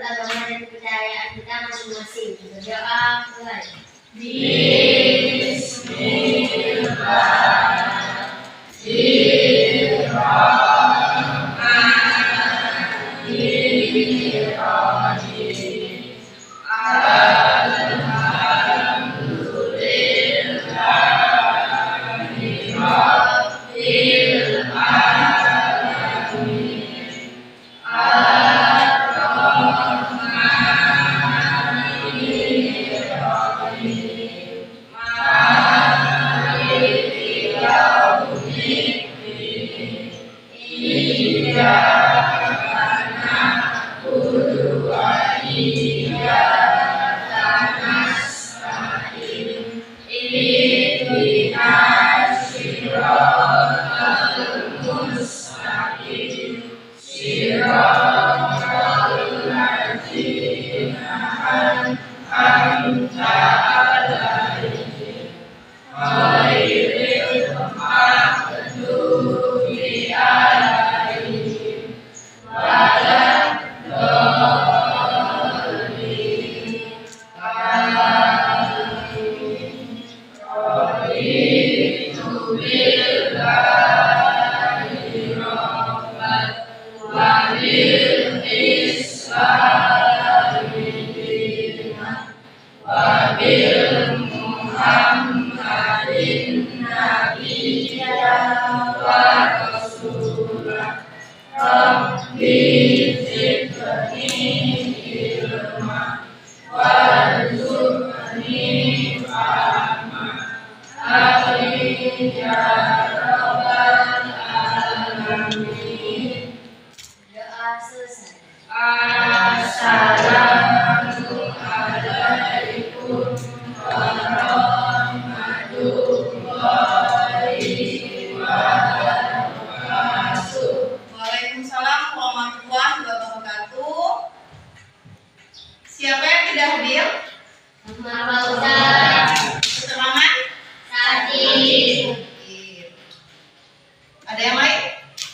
agama dan kepercayaan kita masing-masing. Berdoa mulai. Doa selesai. Assalamualaikum warahmatullahi wabarakatuh. Waalaikumsalam warahmatullahi wabarakatuh. Siapa yang tidak hadir? Bapak Ustaz. Keterangan? Sakit. Ada yang lain?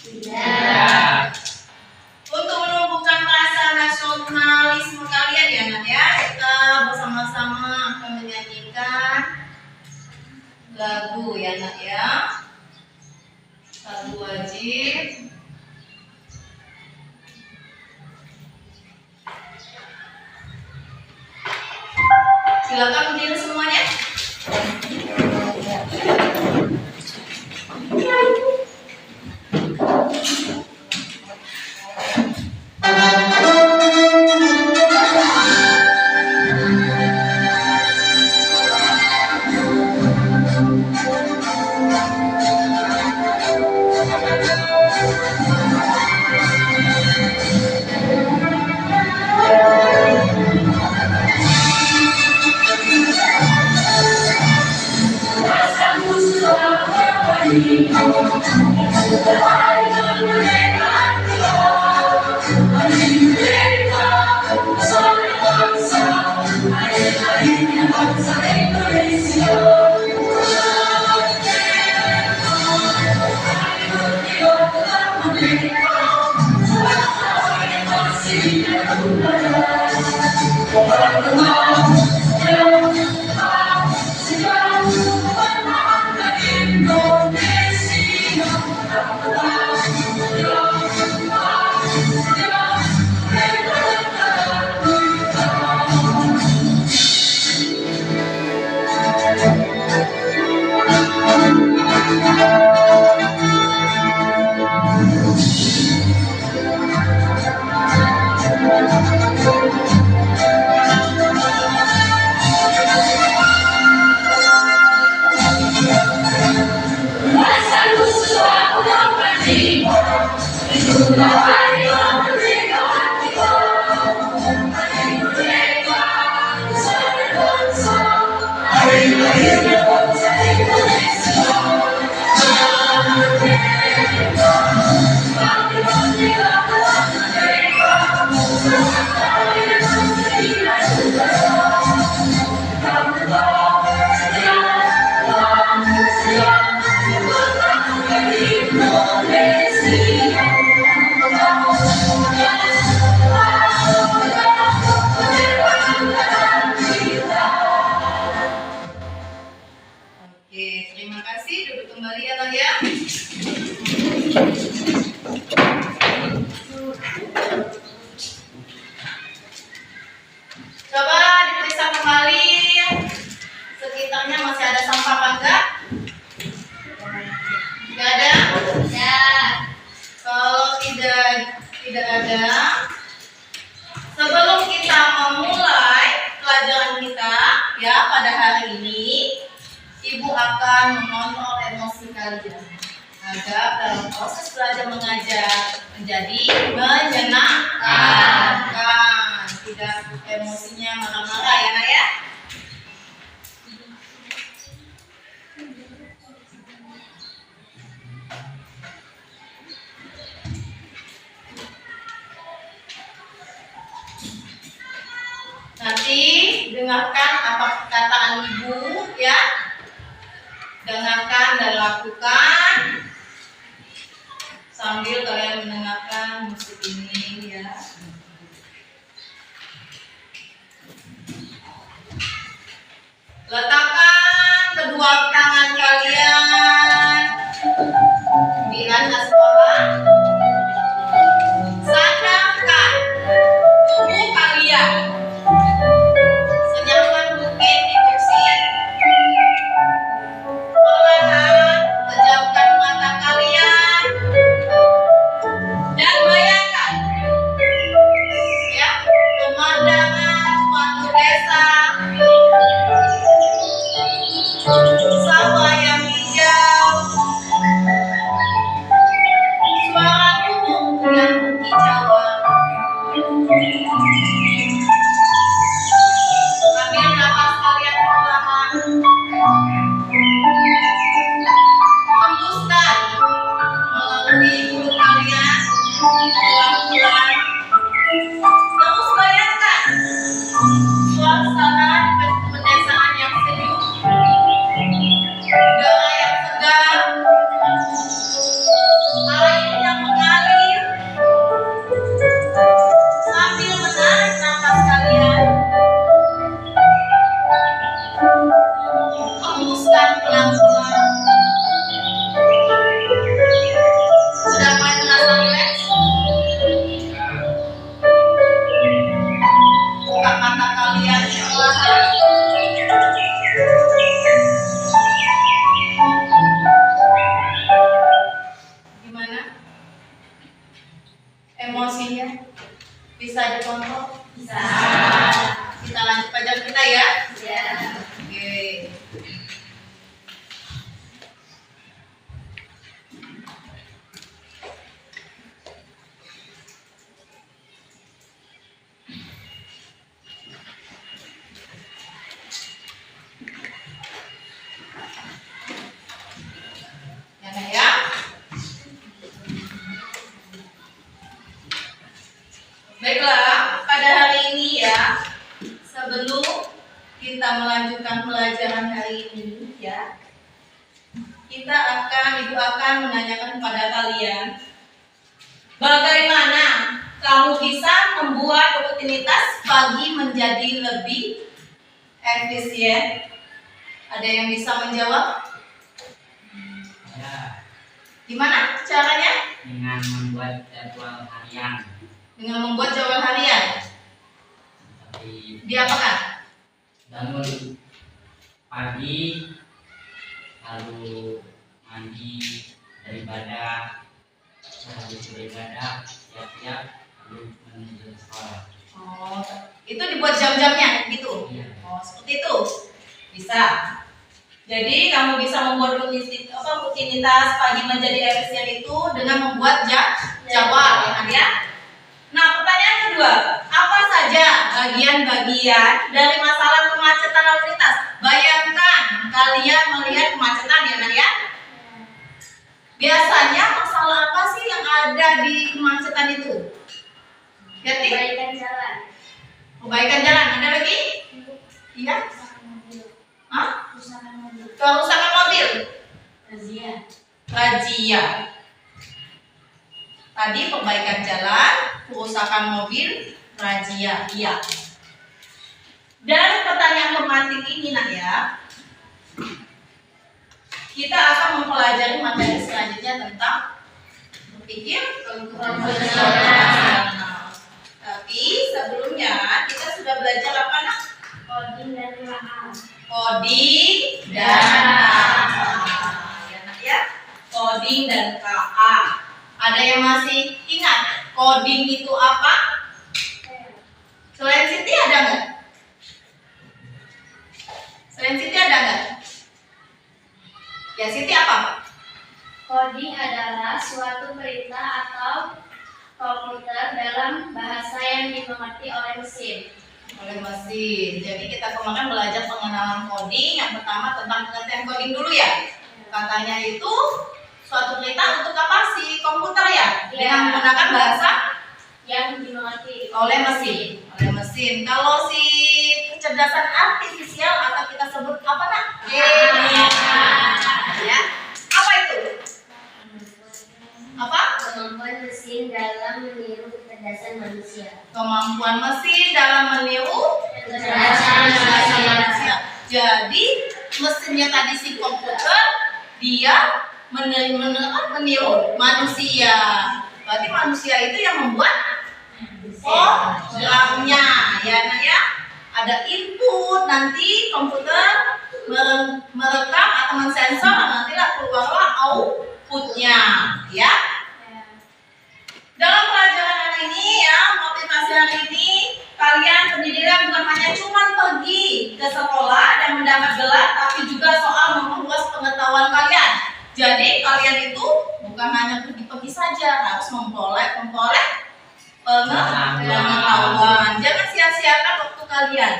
Tidak. Untuk menumbuhkan rasa nasionalisme kalian ya nak ya, kita bersama-sama akan menyanyikan lagu ya nak ya. Lagu wajib. Silakan berdiri semuanya. Tidak ada. Sebelum kita memulai pelajaran kita ya pada hari ini, Ibu akan mengontrol emosi kalian agar dalam proses belajar mengajar menjadi menyenangkan. Tidak emosinya marah-marah ya Nak ya. Nanti dengarkan apa perkataan Ibu ya. Dengarkan dan lakukan sambil kalian mendengarkan musik ini ya. Letakkan kedua tangan kalian di atas kepala. Sadarkan tubuh kalian senyaman mungkin di kursi. Perlahan pejamkan mata kalian dan bayangkan ya pemandangan suatu desa, sawah yang hijau, suara burung yang berkicauan. Ambil nafas kalian perlahan. Hembuskan melalui mulut kalian pelan-pelan. Terus bayangkan suasana di pedesaan yang sejuk, udara yang segar, air yang mengalir. Sambil menarik nafas kalian, hembuskan pelan-pelan. Sudah mulai terasa rileks? Buka mata kalian perlahan. Gimana? Emosinya bisa dikontrol? Bisa. Kita lanjut pelajaran kita ya? Ya. Oke. Ya, Nak, ya. Baiklah, pada hari ini ya, sebelum kita melanjutkan pelajaran hari ini ya, Ibu akan menanyakan kepada kalian, bagaimana kamu bisa membuat rutinitas pagi menjadi lebih efisien? Ada yang bisa menjawab? Ya, Gimana caranya? dengan membuat jadwal harian. Dengan membuat jadwal harian. Tapi Diapakan? bangun pagi, lalu mandi, beribadah, habis beribadah, siap-siap, lalu menuju sekolah. Oh, itu dibuat jam-jamnya gitu. Iya. Oh, seperti itu. Bisa. Jadi kamu bisa membuat rutinitas pagi menjadi efisien itu dengan membuat jadwal ya kan ya. Nah, pertanyaan kedua, apa saja bagian-bagian dari masalah kemacetan lalu lintas? Bayangkan kalian melihat kemacetan ya kan ya. Biasanya masalah apa sih yang ada di kemacetan itu? Yati? Perbaikan jalan. Perbaikan jalan. Ada lagi? Iya? Hah? Kerusakan mobil. Kerusakan mobil. Razia. Tadi perbaikan jalan, kerusakan mobil, razia. Iya. Dari pertanyaan pematik ini Nak ya, kita akan mempelajari materi selanjutnya tentang berpikir rasional. Tapi sebelumnya kita sudah belajar apa Nak? Coding dan KA. Coding dan KA. Ya Nak ya, coding dan KA. Ada yang masih ingat? coding itu apa? Selain Siti ada nggak? Selain Siti ada nggak? Ya Siti apa? Coding adalah suatu perintah atau komputer dalam bahasa yang dimengerti oleh mesin. Oleh mesin. Jadi kita kemarin belajar pengenalan coding. Yang pertama tentang pengertian coding dulu ya. Katanya itu suatu perintah untuk apa sih? Komputer ya? Dengan menggunakan bahasa Yang dimengerti oleh mesin. Oleh mesin. Kalau si kecerdasan artifisial atau kita sebut apa nak? Ya. Apa itu? Apa? kemampuan mesin dalam meniru kecerdasan manusia. Kemampuan mesin dalam meniru Kecerdasan manusia. Jadi mesinnya tadi si komputer dia meniru manusia. Berarti manusia itu yang membuat programnya, ya nak ya. Ada input, nanti komputer merekam atau mensensor, nantilah keluarlah outputnya, ya. Dalam pelajaran hari ini ya, motivasi hari ini, kalian pendidikan bukan hanya cuma pergi ke sekolah dan mendapat gelar, tapi juga soal memperluas pengetahuan kalian. Jadi kalian itu bukan hanya pergi saja, harus memperoleh pengetahuan. Jangan sia-siakan waktu kalian.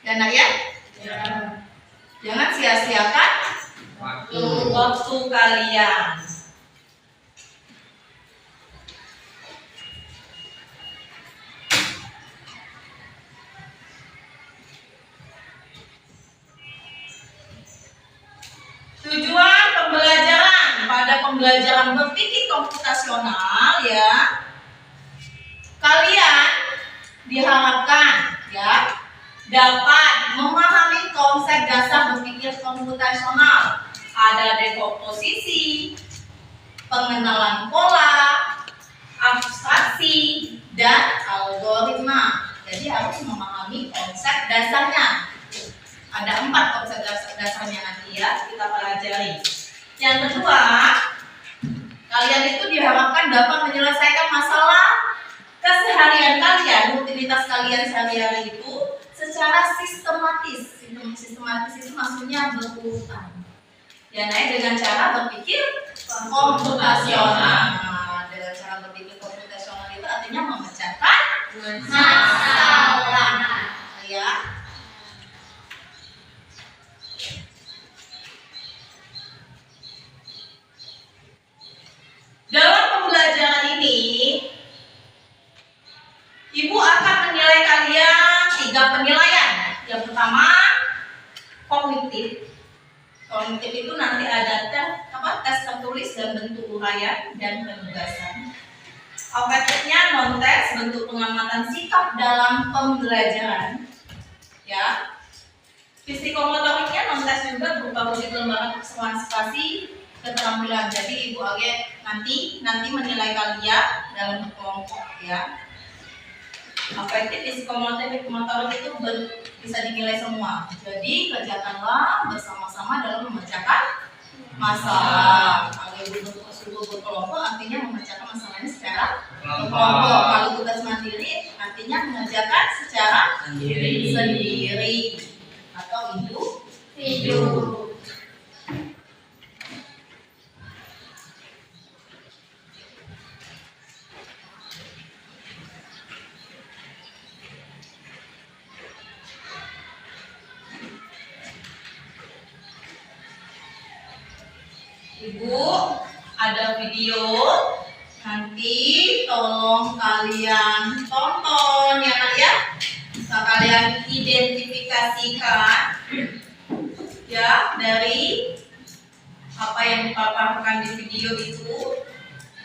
Ya nak ya? Jangan sia-siakan waktu kalian. Tujuan pembelajaran pada pembelajaran berpikir komputasional ya, kalian diharapkan ya dapat memahami konsep dasar berpikir komputasional. Ada dekomposisi, pengenalan pola, abstraksi, dan algoritma. Jadi harus memahami konsep dasarnya. Ada 4 konsep dasarnya nanti ya kita pelajari. Yang kedua, kalian itu diharapkan dapat menyelesaikan masalah keseharian kalian, rutinitas kalian sehari-hari itu secara sistematis. Sistematis itu maksudnya berurutan. Ya, naik dengan cara berpikir komputasional. Dengan cara berpikir komputasional itu artinya memecahkan masalah. Ya. Dalam pembelajaran ini, Ibu akan menilai kalian 3 penilaian. Yang pertama, kognitif. Kognitif itu nanti ada tes tertulis dan bentuk uraian dan penugasan. Afektifnya non-tes, bentuk pengamatan sikap dalam pembelajaran. Ya. Psikomotoriknya non-tes juga berupa wujud lembaga partisipasi keterampilan. Jadi Ibu Age nanti menilai kalian dalam berkelompok ya. Afektif, psikomotorik itu bisa dinilai semua. Jadi kerjakanlah bersama-sama dalam memecahkan masalah. Kalau Ibu berkelompok artinya memecahkan masalahnya secara kelompok. Kalau tugas mandiri artinya mengerjakan secara sendiri atau individu. Ibu, ada video, nanti tolong kalian tonton ya nak ya. Bisa kalian identifikasikan ya dari apa yang dipaparkan di video itu.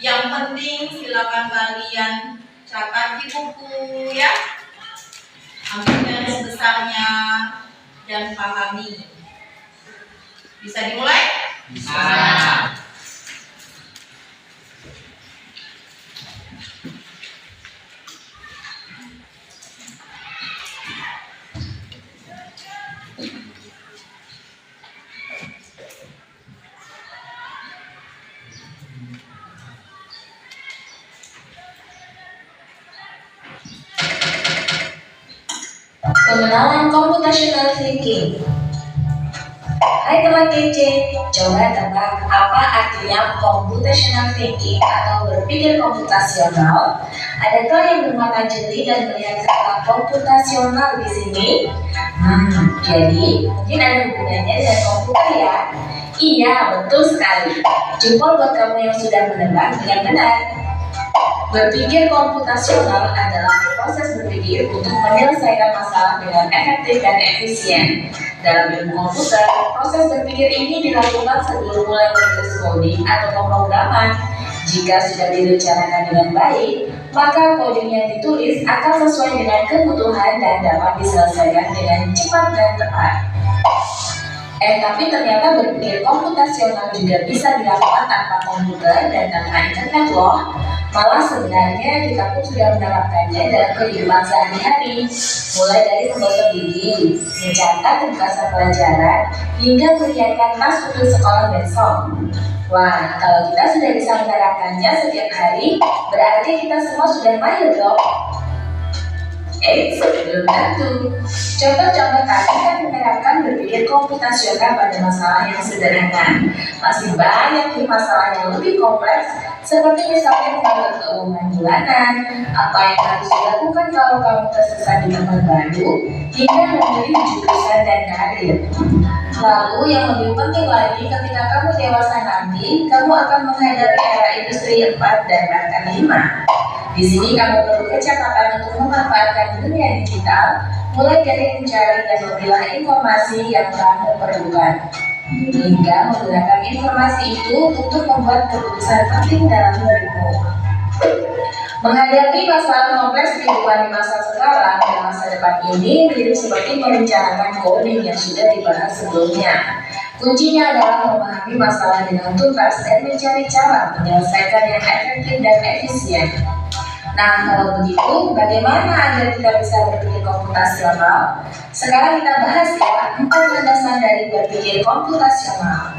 Yang penting silakan kalian catat di buku ya. Ambil garis besarnya dan pahami. Bisa dimulai? Bisa. Pengenalan computational thinking. Hai teman kece, coba tebak apa artinya computational thinking atau berpikir komputasional? Adakah yang bermata jeli dan melihat kata komputasional di sini? Jadi mungkin ada hubungannya dengan komputer ya? Iya, betul sekali. Jempol buat kamu yang sudah menebak dengan benar. Berpikir komputasional adalah proses berpikir untuk menyelesaikan masalah dengan efektif dan efisien. Dalam ilmu komputer, proses berpikir ini dilakukan sebelum mulai menulis coding atau pemrograman. Jika sudah direncanakan dengan baik, maka coding yang ditulis akan sesuai dengan kebutuhan dan dapat diselesaikan dengan cepat dan tepat. Tapi ternyata berpikir komputasional juga bisa dilakukan tanpa komputer dan tanpa internet loh. Malah sebenarnya kita pun sudah menerapkannya dalam kehidupan sehari-hari, mulai dari menggosok gigi, mencatat ringkasan pelajaran, hingga menyiapkan tas untuk sekolah besok. Wah, kalau kita sudah bisa menerapkannya setiap hari, berarti kita semua sudah mahir dong. Belum tentu. Contoh-contoh tadi kan menerapkan berpikir komputasional pada masalah yang sederhana. Masih banyak nih masalah yang lebih kompleks, seperti misalnya mengatur keuangan bulanan, apa yang harus dilakukan kalau kamu tersesat di tempat baru, hingga memilih jurusan dan karir. Lalu yang lebih penting lagi, ketika kamu dewasa nanti, kamu akan menghadapi era industri 4 dan bahkan 5. Di sini kamu perlu kecepatan untuk memanfaatkan dunia digital, mulai dari mencari dan memilah informasi yang kamu perlukan, hingga menggunakan informasi itu untuk membuat keputusan penting dalam hidupmu. Menghadapi masalah kompleks kehidupan di masa sekarang dan masa depan ini mirip seperti merencanakan coding yang sudah dibahas sebelumnya. Kuncinya adalah memahami masalah dengan tuntas dan mencari cara menyelesaikan yang efektif dan efisien. Nah, kalau begitu, bagaimana agar kita bisa berpikir komputasional? Sekarang kita bahas ya 4 landasan dari berpikir komputasional.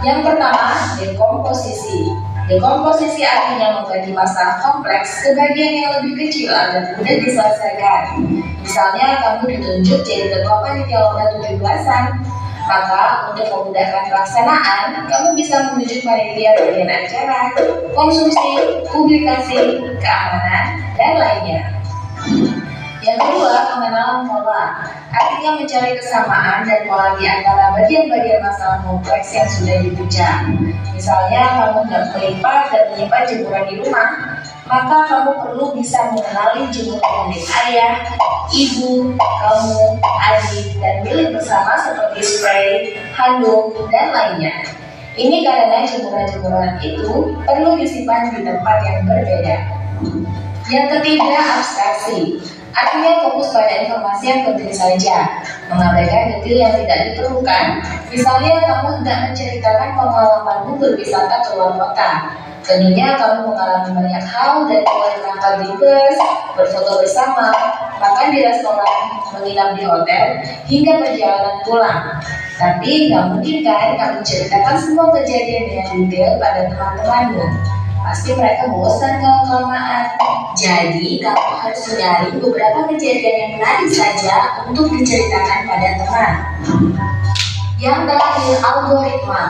Yang pertama, dekomposisi. Dekomposisi artinya membagi masalah kompleks ke bagian yang lebih kecil agar mudah diselesaikan. Misalnya, kamu ditunjuk jadi ketua panitia lomba 17-an. Maka untuk memudahkan pelaksanaan, kamu bisa menunjuk panitia bagian acara, konsumsi, publikasi, keamanan, dan lainnya. Yang kedua, pengenalan pola. Artinya mencari kesamaan dan pola di antara bagian-bagian masalah kompleks yang sudah dipecah. Misalnya, kamu hendak melipat dan menyimpan jemuran di rumah, maka kamu perlu bisa mengenali jemuran milik ayah, ibu, kamu, adik, dan milik bersama seperti spray, handuk, dan lainnya. Ini karena jemuran-jemuran itu perlu disimpan di tempat yang berbeda. Yang ketiga, abstraksi. Artinya fokus pada informasi yang penting saja, mengabaikan detail yang tidak diperlukan. Misalnya, kamu hendak menceritakan pengalamanmu berwisata ke luar kota. Tentunya kamu mengalami banyak hal dari mulai berangkat di bus, berfoto bersama, makan di restoran, menginap di hotel, hingga perjalanan pulang. Tapi nggak mungkin kan kamu ceritakan semua kejadian dengan detail pada teman-temanmu. Pasti mereka bosan kalau kelamaan. Jadi kamu harus mencari beberapa kejadian yang menarik saja untuk diceritakan pada teman. Yang terakhir, algoritma.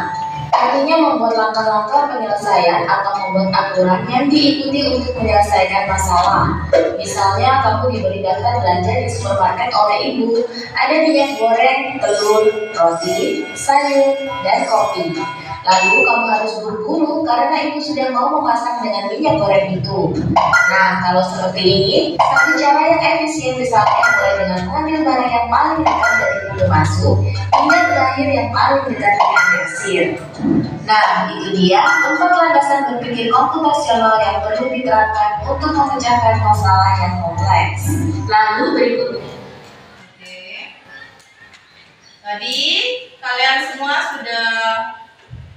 Artinya membuat langkah-langkah penyelesaian atau membuat aturan yang diikuti untuk menyelesaikan masalah. Misalnya, kamu diberi daftar belanja di supermarket oleh ibu. Ada minyak goreng, telur, roti, sayur, dan kopi. Lalu kamu harus buru-buru karena ibu sudah mau memasak dengan minyak goreng itu. Nah, kalau seperti ini, satu cara yang efisien misalnya mulai dengan mengambil barang yang paling dekat dari pintu masuk hingga terakhir yang paling dekat dengan kasir. Nah, itu dia 4 landasan berpikir komputasional yang perlu diterapkan untuk memecahkan masalah yang kompleks. Lalu berikutnya. Tadi kalian semua sudah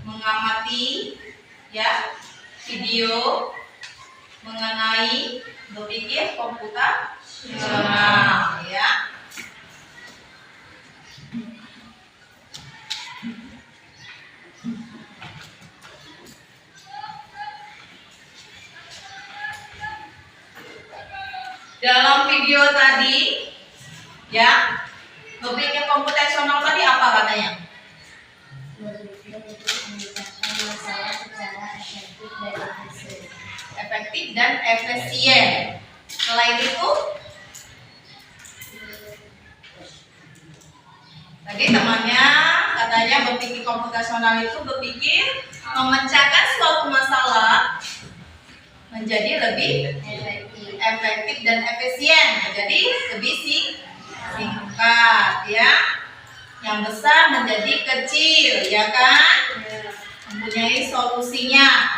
mengamati ya video mengenai berpikir komputasional ya. Dalam video tadi Ya, berpikir komputasional tadi apa katanya? Berpikir untuk memecahkan masalah secara Efektif dan efisien. Selain itu, tadi temannya katanya berpikir komputasional itu berpikir memecahkan suatu masalah menjadi lebih efektif dan efisien. Jadi lebih singkat ya. Yang besar menjadi kecil, ya kan? Mempunyai solusinya.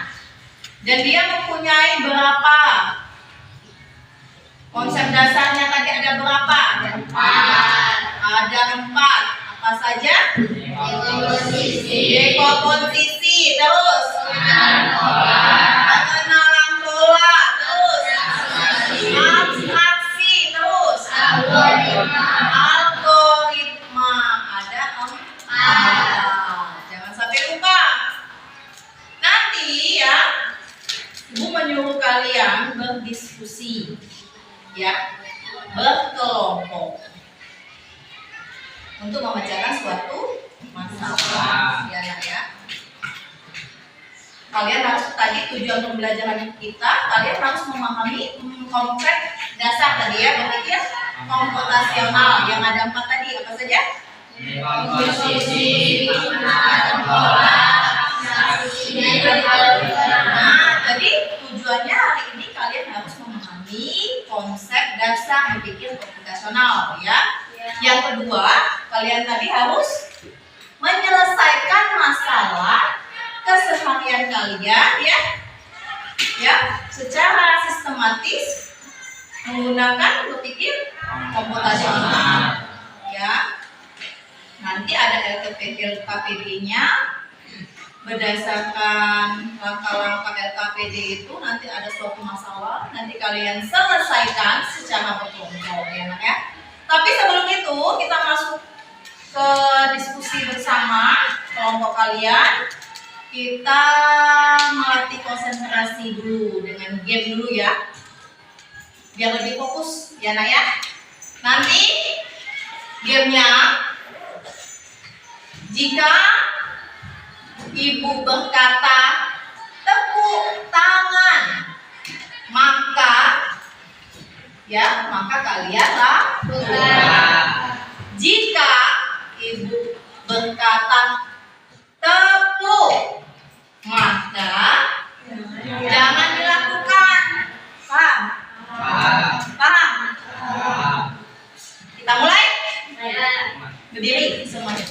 Dan dia mempunyai berapa? Konsep dasarnya tadi ada berapa? Ada 4. Apa saja? Dekomposisi, terus pengenalan pola, terus abstraksi, terus algoritma. Ada 4. Jangan sampai lupa. Nanti ya, Ibu menyuruh kalian berdiskusi, ya, berkelompok untuk memecahkan suatu masalah, ya nak ya. Kalian harus tadi tujuan pembelajaran kita, kalian harus memahami konsep dasar tadi ya, berpikir komputasional yang ada 4 tadi apa saja? Dekomposisi, pengenalan pola, jadi tujuannya hari ini kalian harus memahami konsep dasar berpikir komputasional ya. Yang kedua, kalian tadi harus menyelesaikan masalah keseharian kalian ya secara sistematis menggunakan berpikir komputasional ya. Nanti ada LKPD-nya. Berdasarkan langkah-langkah LKPD itu nanti ada suatu masalah, nanti kalian selesaikan secara berkelompok ya. Tapi sebelum itu kita masuk ke diskusi bersama kelompok kalian. Kita melatih konsentrasi dulu dengan game dulu ya, biar lebih fokus ya nak ya. Nanti gamenya, jika Ibu berkata tepuk tangan, maka kalian lakukan. Jika Ibu berkata tepuk, maka jangan dilakukan. Paham? Kita mulai? Berdiri semuanya.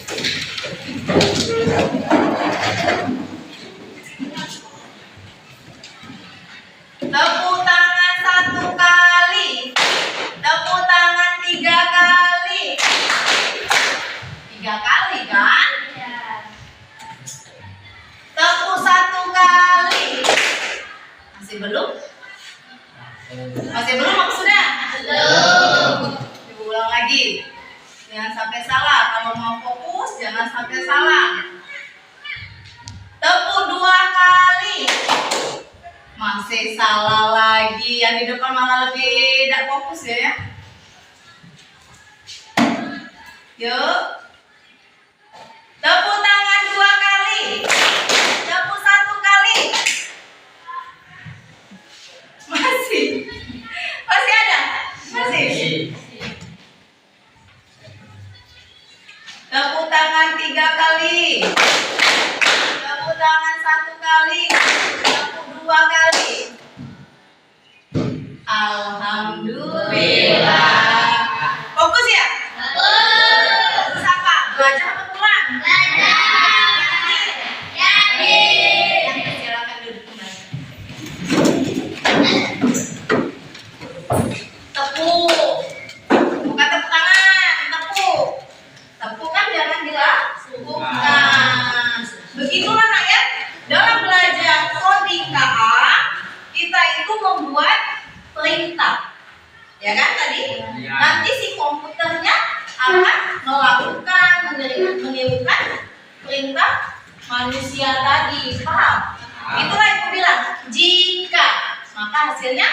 Tepuk tangan 1 kali. Tepuk tangan 3 kali. 3 kali kan? Tepuk 1 kali. Masih belum? Masih belum apa sudah? Belum. Ibu ulang lagi. Jangan sampai salah. Kalau mau fokus jangan sampai salah. Tepuk 2 kali. Masih salah lagi. Yang di depan malah lebih tidak fokus ya. Yuk. Tepuk tangan 2 kali. Tepuk 1 kali. Masih ada? Masih. Tepuk tangan 3 kali. Tepuk tangan 1 kali. Tepuk 2 kali. Alhamdulillah. Fokus ya? Fokus apa? Belajar apa pulang? Yakin. Silakan duduk kembali. Tepuk. Bukan tepuk tangan, tepuk. Tepuk kan jangan dilakukan. Begitulah nak ya. Dalam belajar coding KA, kita itu membuat perintah. Ya kan tadi? Ya. Nanti si komputernya akan melakukan, menirukan perintah manusia tadi. Paham? Itulah yang aku bilang. Jika, maka hasilnya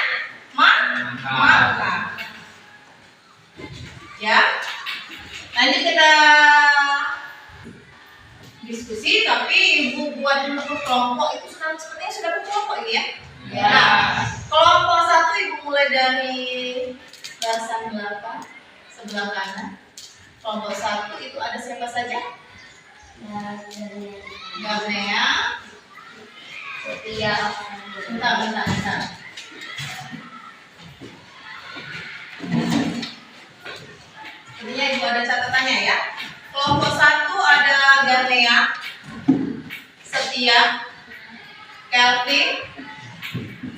maka. Ya. Nanti kita diskusi, tapi Ibu buat dulu kelompok itu sepertinya sudah berkelompok ya. Ya. Nah, kelompok 1 Ibu mulai dari barisan belakang sebelah kanan. Kelompok 1 itu ada siapa saja? Garnea, Setia. bentar. Intinya Ibu ada catatannya ya. Kelompok 1 ada Garnea, Setia, Kelvin,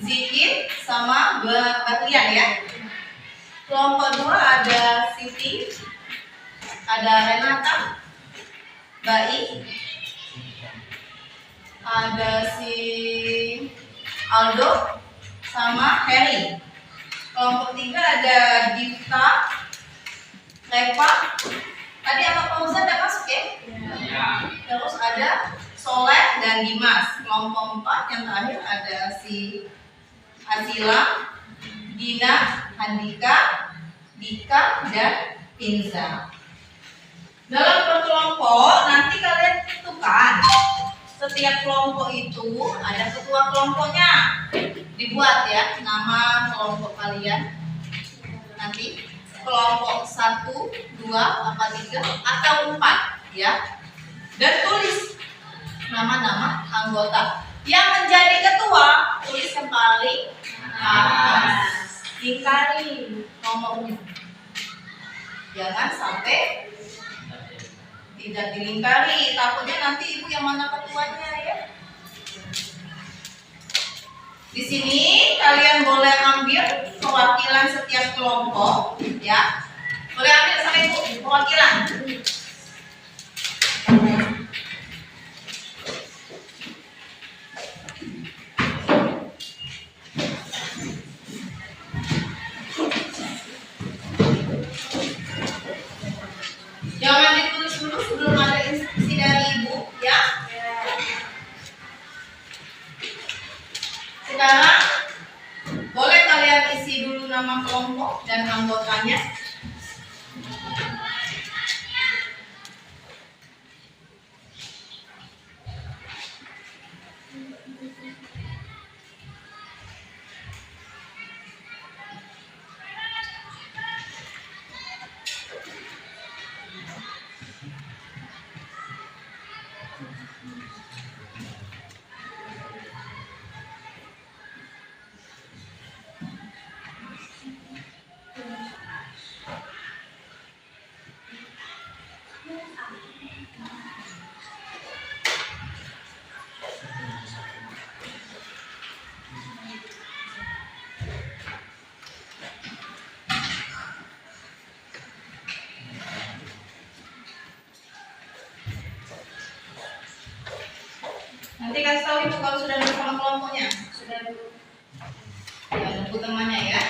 Zikir, sama Batlian ya. Kelompok 2 ada Siti, ada Renata, Baik, ada si Aldo, sama Heri. Kelompok 3 ada Dita, Reva. Tadi apa Pak Ustaz udah masuk ya? Ya. Terus ada Soleh dan Dimas. Kelompok 4 yang terakhir ada si Azila, Dina, Handika, Dika, dan Pinza. Dalam berkelompok nanti kalian tentukan setiap kelompok itu ada ketua kelompoknya. Dibuat ya nama kelompok kalian. Nanti kelompok 1, 2, 3 atau 4 ya. Dan tulis nama-nama anggota. Yang menjadi ketua tulis yang paling atas. Ingkari nomornya. Jangan sampai tidak dilingkari, takutnya nanti Ibu yang mana ketuanya ya. Di sini kalian boleh ambil perwakilan setiap kelompok ya. Boleh ambil sama Ibu perwakilan. Jangan ditulis dulu sebelum ada instruksi dari Ibu ya. Sekarang boleh kalian isi dulu nama kelompok dan anggotanya. Nanti kasih tahu Ibu kalau sudah bersama kelompoknya. Sudah Bu. Ya, nunggu temannya ya.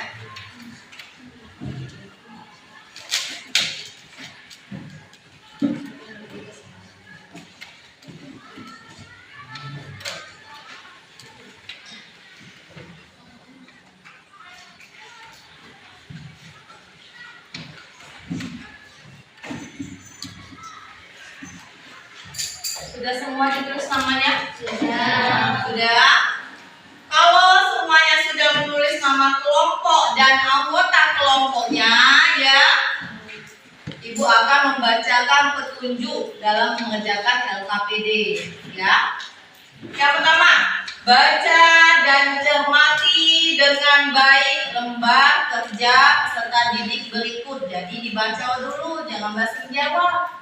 Sudah semua ditulis namanya? Sudah. Kalau semuanya sudah menulis nama kelompok dan anggota kelompoknya ya, Ibu akan membacakan petunjuk dalam mengerjakan LKPD ya. Yang pertama, baca dan cermati dengan baik lembar kerja serta didik berikut. Jadi dibaca dulu, jangan bahasa Jawa.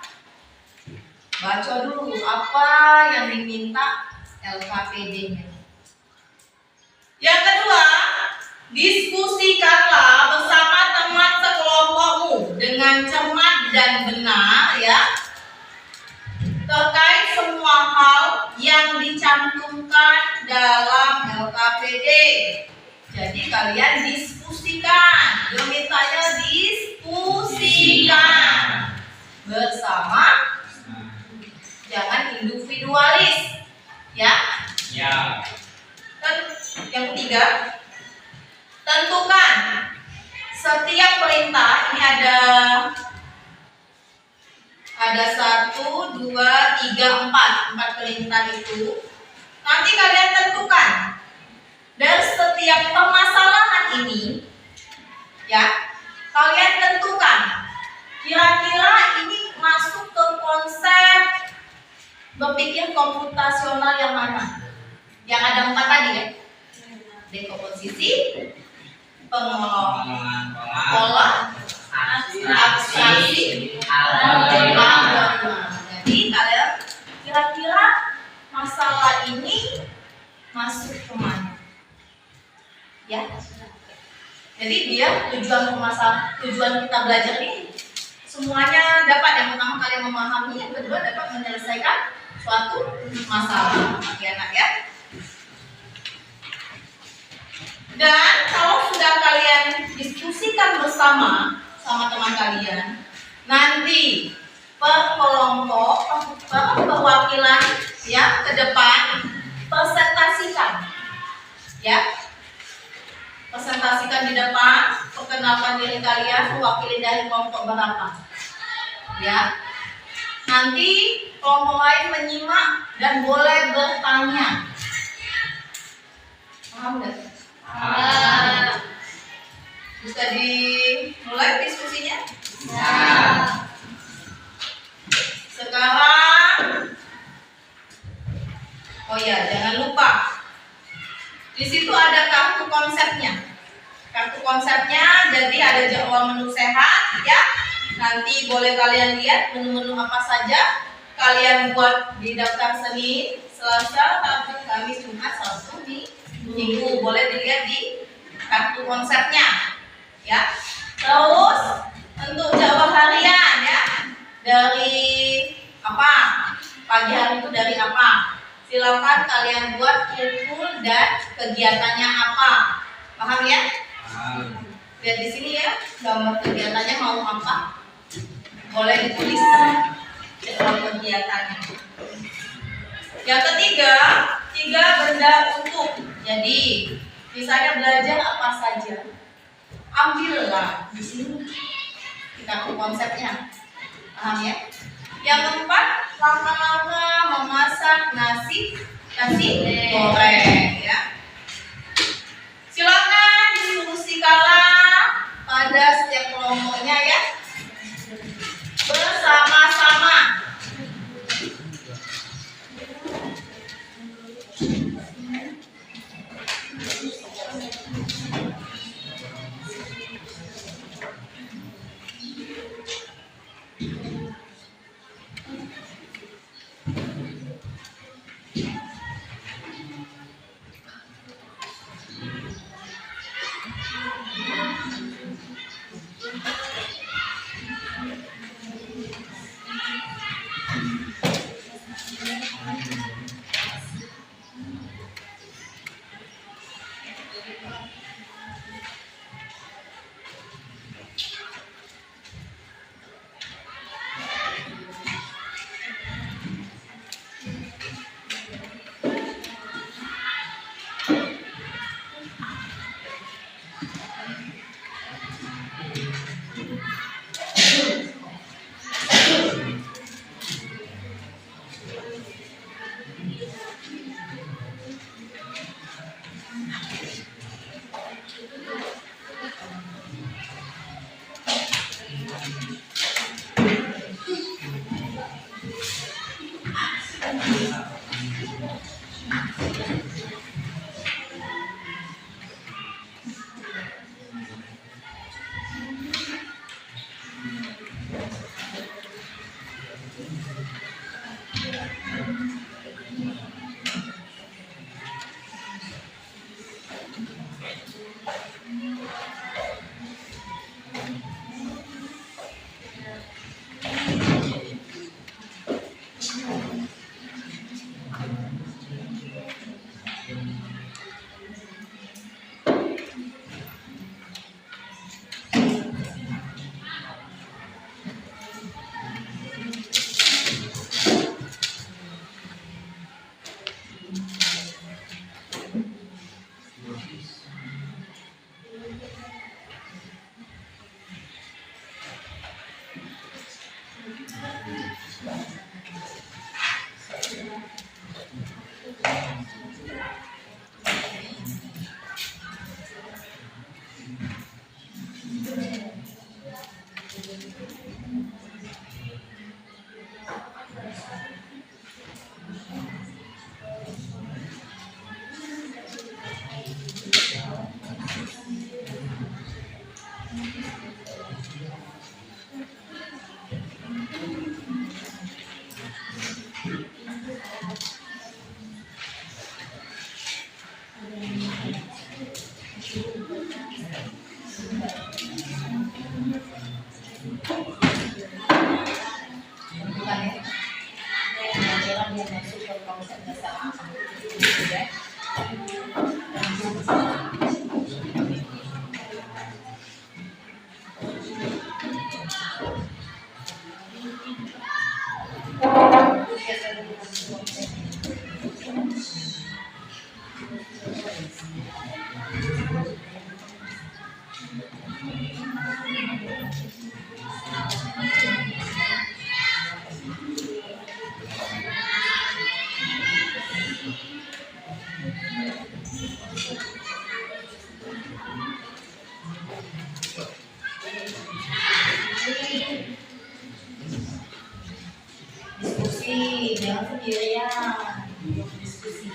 Baca dulu apa yang diminta LKPD-nya. Yang kedua, diskusikanlah bersama teman sekelompokmu dengan cermat dan benar ya, terkait semua hal yang dicantumkan dalam LKPD. Jadi kalian diskusikan, mintanya diskusikan bersama. Jangan individualis, ya. Dan yang ketiga, tentukan setiap perintah ini ada 1, 2, 3, 4 perintah itu. Nanti kalian tentukan dari setiap permasalahan ini, ya, kalian tentukan kira-kira ini masuk ke konsep berpikir komputasional yang mana? Yang ada 4 tadi ya. Dekomposisi, pengolahan pola, abstraksi, algoritma. Jadi kalian kira-kira masalah ini masuk ke mana? Ya. Jadi biar tujuan kita belajar ini semuanya dapat. Yang pertama kalian memahami, yang kedua dapat menyelesaikan suatu masalah. Ya, anak ya. Dan kalau sudah kalian diskusikan bersama sama teman kalian, nanti per kelompok, per perwakilan ya ke depan presentasikan, ya, presentasikan di depan, perkenalkan diri kalian, mewakili dari kelompok berapa, ya. Nanti kelompok lain menyimak dan boleh bertanya. Paham nggak? Bisa dimulai diskusinya? Ya. Sekarang, oh ya, jangan lupa di situ ada kartu konsepnya. Kartu konsepnya, jadi ada jadwal menu sehat, ya. Nanti boleh kalian lihat menu-menu apa saja. Kalian buat di daftar Senin, Selasa, Rabu, Kamis, Jumat, Sabtu, Minggu. Boleh dilihat di kartu konsepnya, ya. Terus untuk jadwal harian, ya, dari apa? Pagi hari itu dari apa? Silakan kalian buat kumpul dan kegiatannya apa. Paham ya? Lihat di sini ya, gambar kegiatannya mau apa? Boleh ditulis jadwal kegiatannya. Yang ketiga, 3 benda untuk. Jadi, misalnya belajar apa saja, ambillah di sini. Kita konsepnya, paham ya? Yang keempat, langkah-langkah memasak nasi goreng, ya. Silakan diskusikanlah pada setiap kelompoknya ya, bersama-sama. Pelajaran yang masuk ke konsep dasar apa? Ya. Diskusi, jangan sendirian. Diskusi.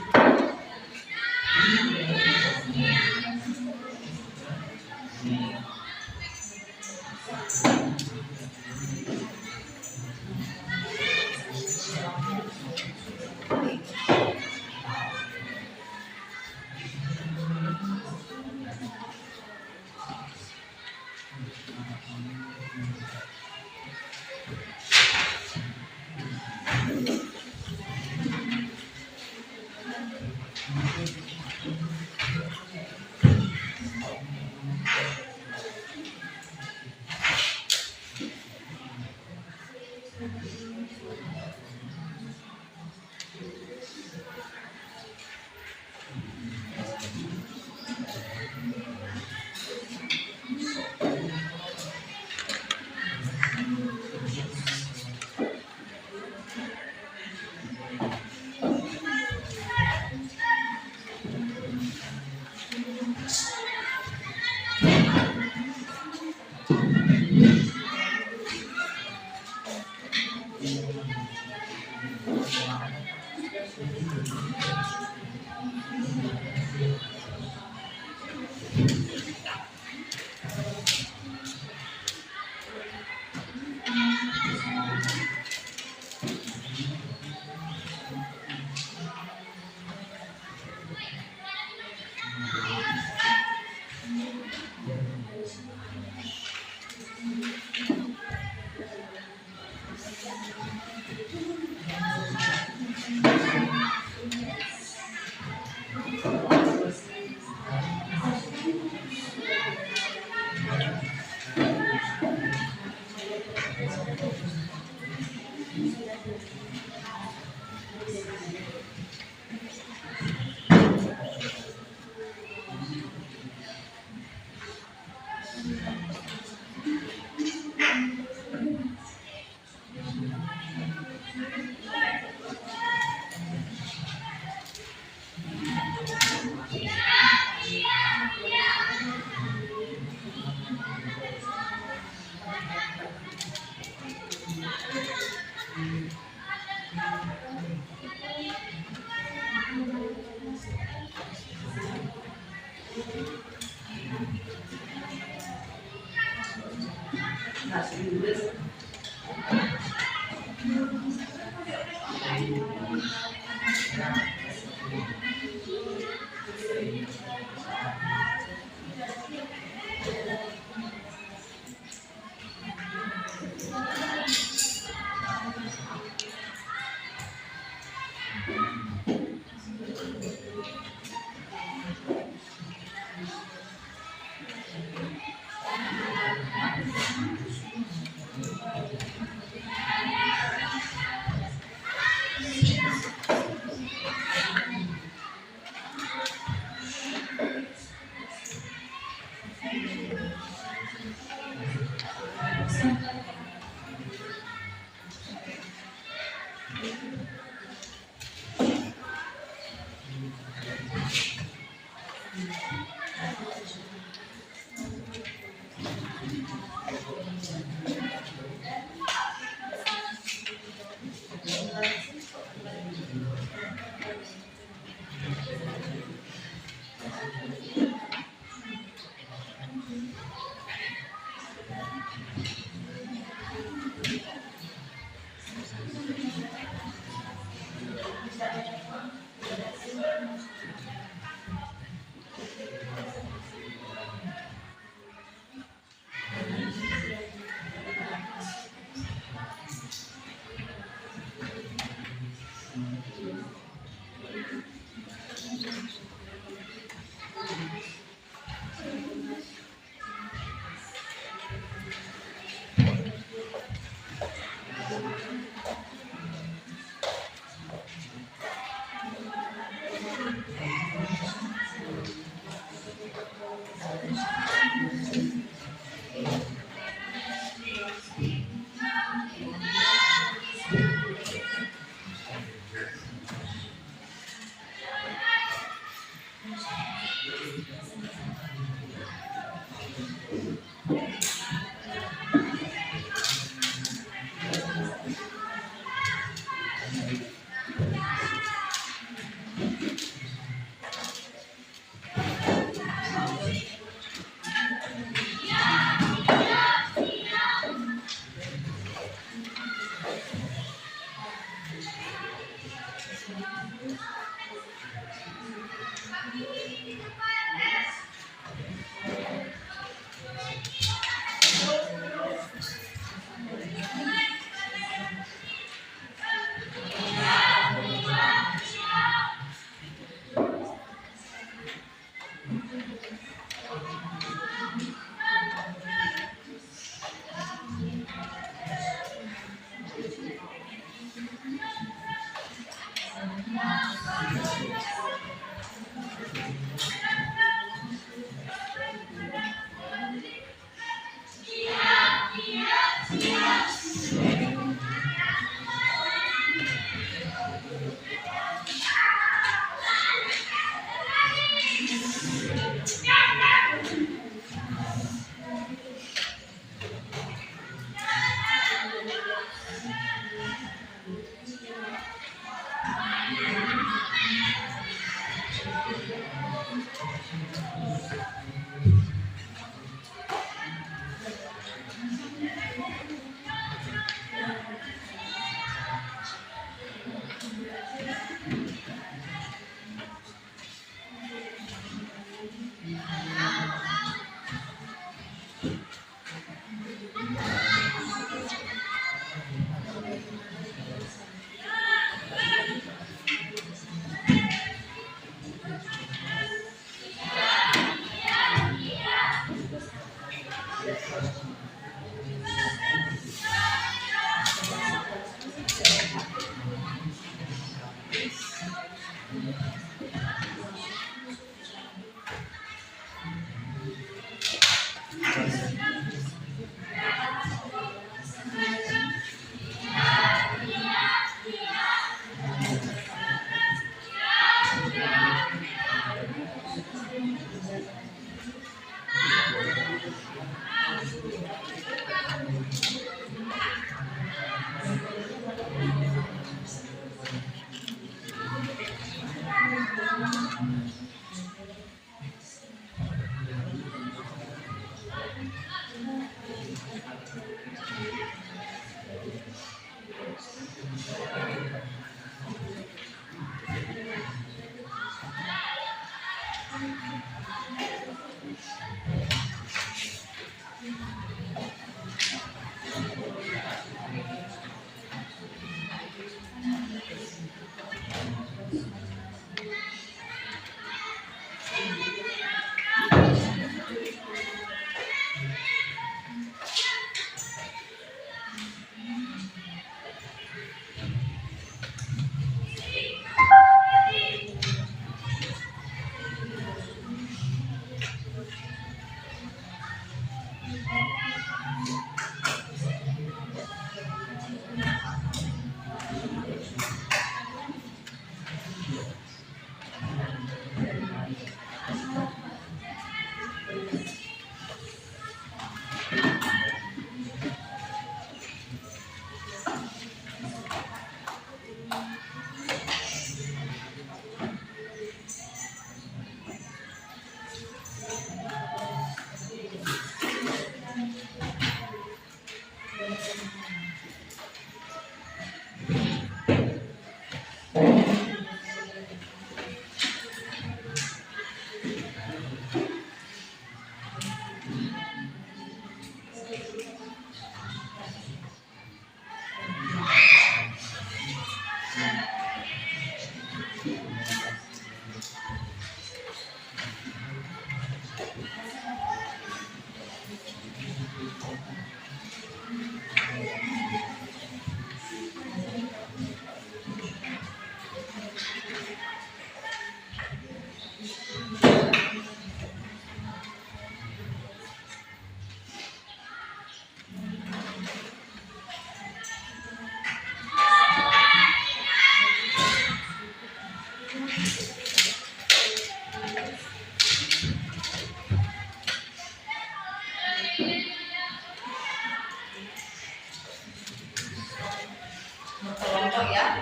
Kelompok ya.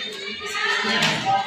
Diskusinya kelompok.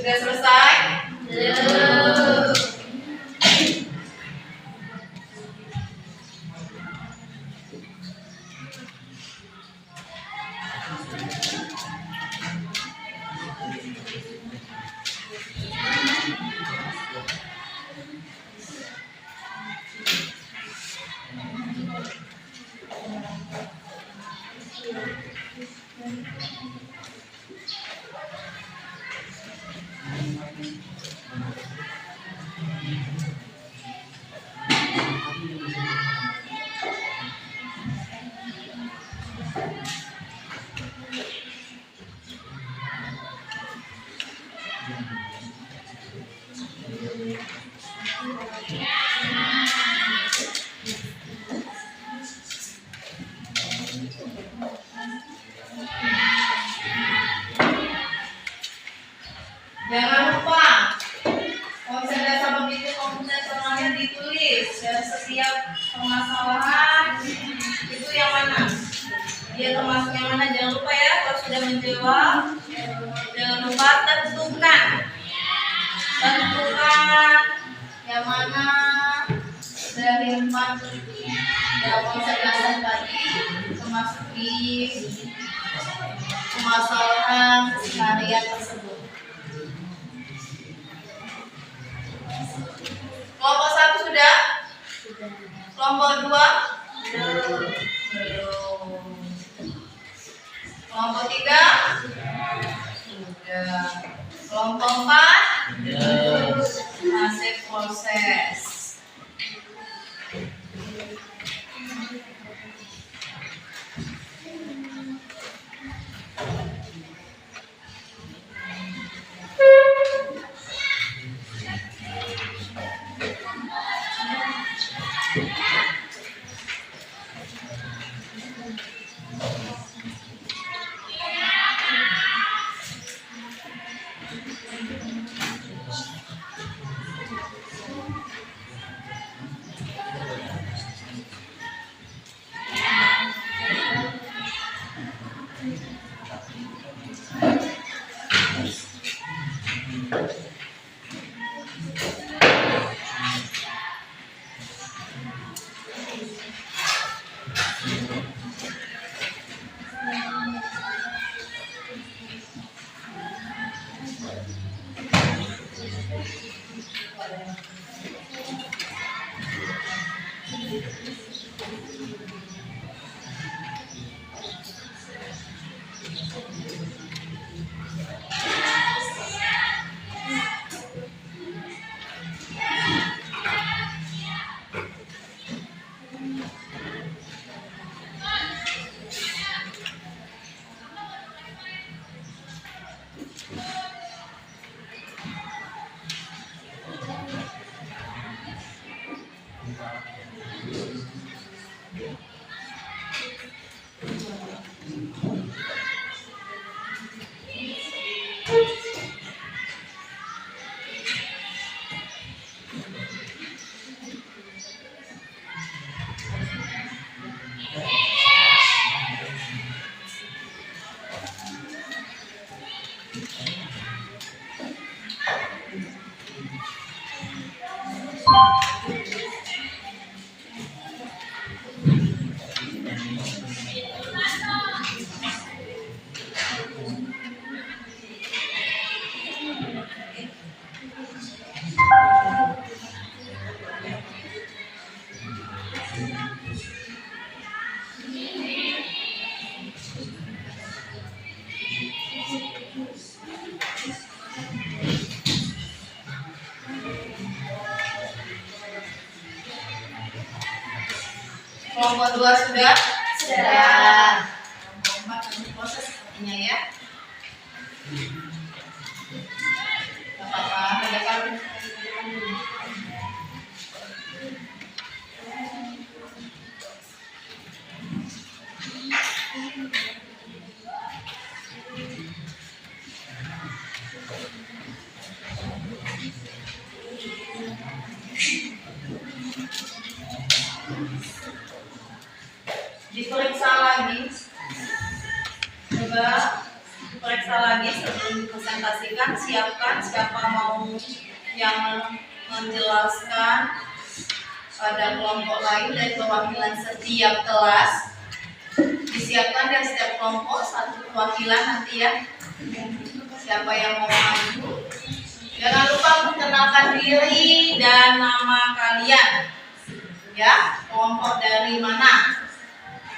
Sudah selesai? Belum. Jangan lupa konsep dasar begitu komputasionalnya ditulis dan setiap permasalahan itu yang mana dia termasuk yang mana, jangan lupa ya. Kalau sudah menjawab jangan lupa tentukan yang mana dari 4 konsep dasar tadi termasuk di permasalahan harian tersebut. Kelompok 1 sudah? Kelompok 2? Belum. Kelompok 3? Sudah. Kelompok 4? Belum. Masih proses. Kelompok 2 sudah? Sudah. Kelompok 4 nanti proses sepertinya ya. Gak apa-apa, ada kan? Diperiksa lagi, coba diperiksa lagi sebelum dipresentasikan. Siapkan siapa mau yang menjelaskan pada kelompok lain dari perwakilan setiap kelas. Disiapkan dari setiap kelompok satu perwakilan nanti ya. Siapa yang mau maju? Jangan lupa memperkenalkan diri dan nama kalian, ya, kelompok dari mana.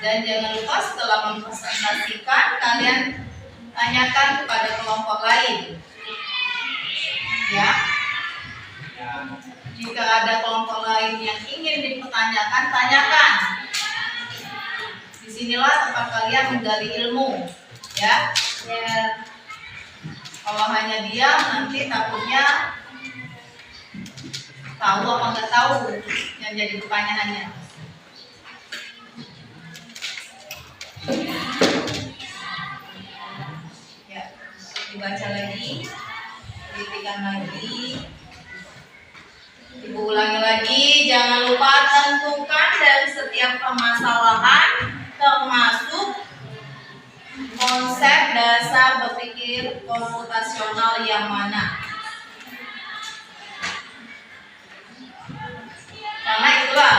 Dan jangan lupa setelah mempresentasikan kalian tanyakan kepada kelompok lain. Ya. Jika ada kelompok lain yang ingin dipertanyakan, tanyakan. Disinilah tempat kalian menggali ilmu. Ya. Ya. Kalau hanya diam nanti takutnya tahu apa nggak tahu yang jadi pertanyaannya. Ya, dibaca lagi, kritikan lagi, ibu ulangi lagi. Jangan lupa tentukan dari setiap permasalahan termasuk konsep dasar berpikir komputasional yang mana. Karena itulah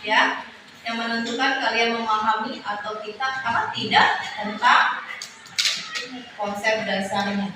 ya yang menentukan kalian memahami atau tidak tentang konsep dasarnya.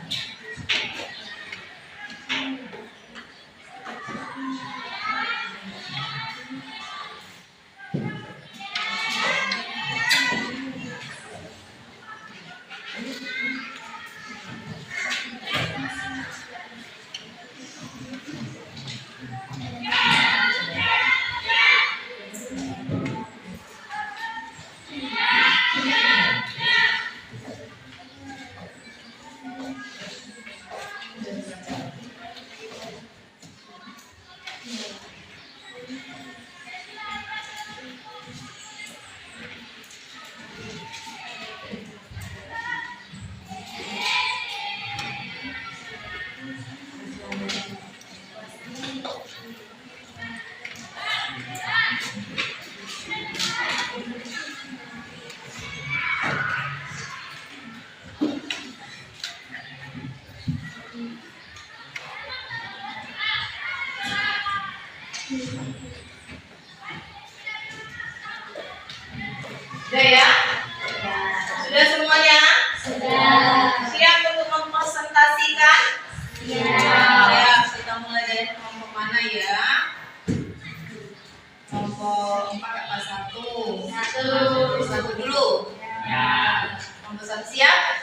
Sudah ya? Sudah semuanya? Sudah. Siap untuk mempresentasikan? Ya, kita mulai dari kelompok mana ya? Kelompok 4 apa 1? Satu dulu. Ya. Kelompok 1 siap?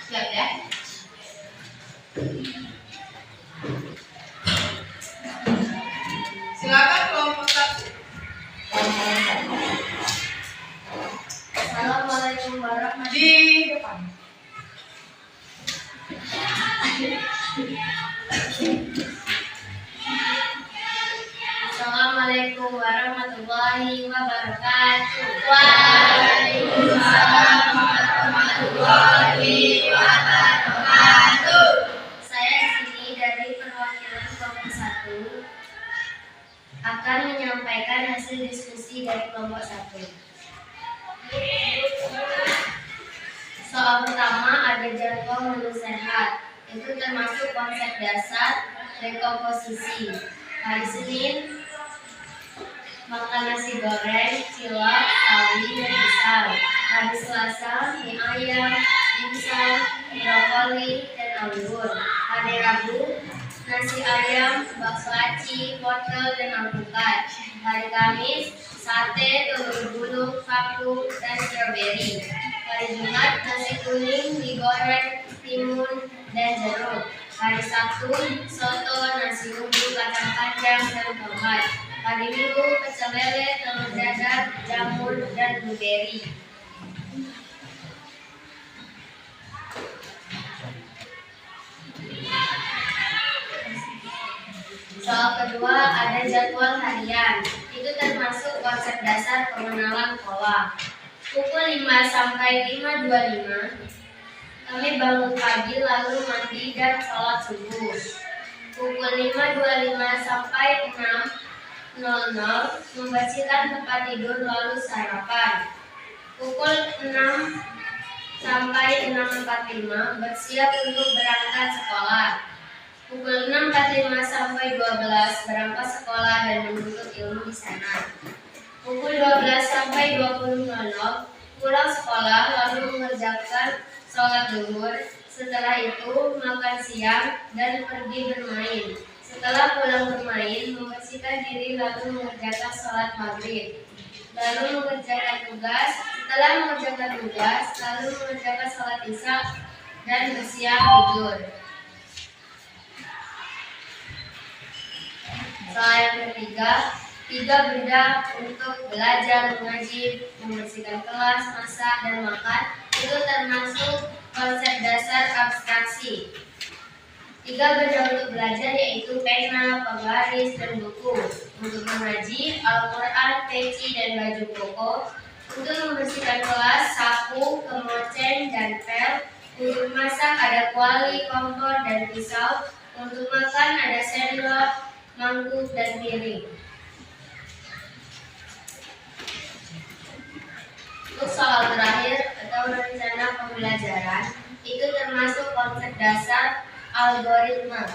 Siap ya? Silakan kelompok 1. Assalamualaikum warahmatullahi Di depan. Assalamualaikum warahmatullahi wabarakatuh. Waalaikumsalam warahmatullahi wabarakatuh. hasil diskusi dari kelompok 1. Soal pertama ada jadwal menu sehat. Itu termasuk konsep dasar dekomposisi. Hari Senin makan nasi goreng, cilok, sawi, dan pisau. Hari Selasa mie ayam, dimsum, brokoli, dan anggur. Hari Rabu nasi ayam, bakso aci, wortel, dan alpukat. Hari Kamis sate, telur gulung, vakum, dan stroberi. Hari Jumat nasi kuning, digoreng, timun, dan jeruk. Hari Sabtu soto, nasi uduk, kacang panjang, dan tomat. Hari Minggu pecel lele, telur dadar, jamur, dan blueberry. Soal kedua ada jadwal harian. Itu termasuk konsep dasar pengenalan pola. Pukul 5 sampai 5.25 kami bangun pagi lalu mandi dan sholat subuh. Pukul 5.25 sampai 6.00 membersihkan tempat tidur lalu sarapan. Pukul 6 sampai 6.45 bersiap untuk berangkat sekolah. Pukul 6.45 sampai 12 berangkat sekolah dan menuntut ilmu di sana. Pukul 12 sampai 20.00 pulang sekolah lalu mengerjakan sholat zuhur. Setelah itu makan siang dan pergi bermain. Setelah pulang bermain membersihkan diri lalu mengerjakan sholat maghrib. Lalu mengerjakan tugas. Setelah mengerjakan tugas lalu mengerjakan sholat isya dan bersiap tidur. Soal yang ketiga, 3 benda untuk belajar, mengaji, membersihkan kelas, masak, dan makan itu termasuk konsep dasar abstraksi. 3 benda untuk belajar yaitu pena, penggaris, dan buku. Untuk mengaji, Al-Quran, peci, dan baju koko. Untuk membersihkan kelas, sapu, kemoceng, dan pel. Untuk masak ada kuali, kompor, dan pisau. Untuk makan ada sendok, mangkuk, dan piring. Untuk soal terakhir atau rencana pembelajaran itu termasuk konsep dasar algoritma.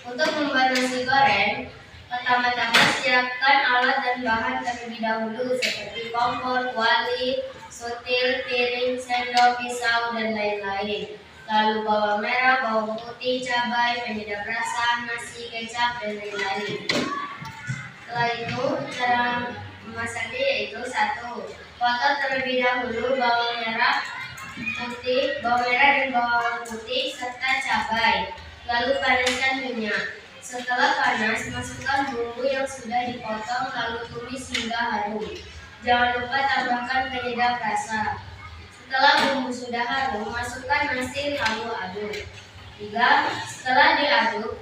Untuk membuat nasi goreng, pertama-tama siapkan alat dan bahan terlebih dahulu seperti kompor, kuali, sutil, piring, sendok, pisau, dan lain-lain. Lalu bawang merah, bawang putih, cabai, penyedap rasa, nasi, kecap, dan lain-lain. Setelah itu, cara memasaknya yaitu 1. Potong terlebih dahulu bawang merah dan bawang putih serta cabai. Lalu panaskan minyak. Setelah panas, masukkan bumbu yang sudah dipotong lalu tumis hingga harum. Jangan lupa tambahkan penyedap rasa. Setelah bumbu sudah harum, masukkan nasi lalu aduk. 3. Setelah diaduk,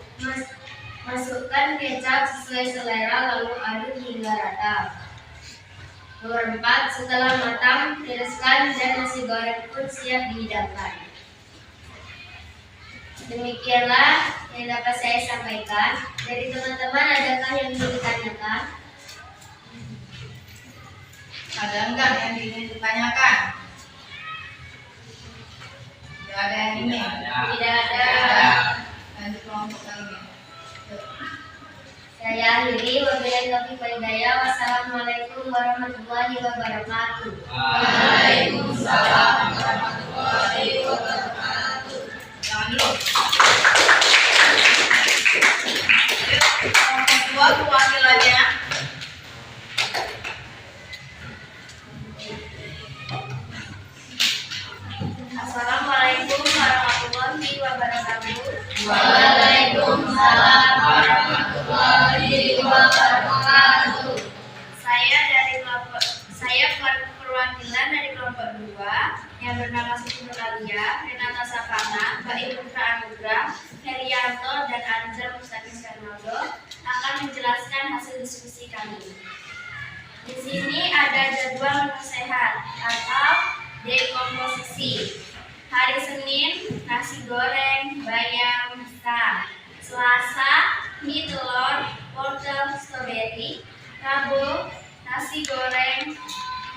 masukkan kecap sesuai selera lalu aduk hingga rata. Nomor 4. Setelah matang, tiriskan dan nasi goreng pun siap dihidangkan. Demikianlah yang dapat saya sampaikan. Dari teman-teman, adakah yang ingin ditanyakan? Ada enggak yang ingin ditanyakan? Tidak ada yang ini. Tidak ada. Lanjut kelompok lagi. Saya akhiri. Wabillahi taufiq wal hidayah. Wassalamualaikum warahmatullahi wabarakatuh. Waalaikumsalam warahmatullahi wabarakatuh. Jangan dulu. Kelompok 2 perwakilannya. Assalamualaikum warahmatullahi wabarakatuh. Waalaikumsalam warahmatullahi wabarakatuh. Saya perwakilan dari kelompok 2 yang bernama Siti Nuralia, Renata Sapana, Mbak Putra Anugrah, Herianto, dan Anjar Mustaqim Fernando akan menjelaskan hasil diskusi kami. Di sini ada jadwal menu sehat atau dekomposisi. Hari Senin, nasi goreng, bayam, bisa. Selasa, mie telur, wortel, stroberi. Rabu, nasi goreng,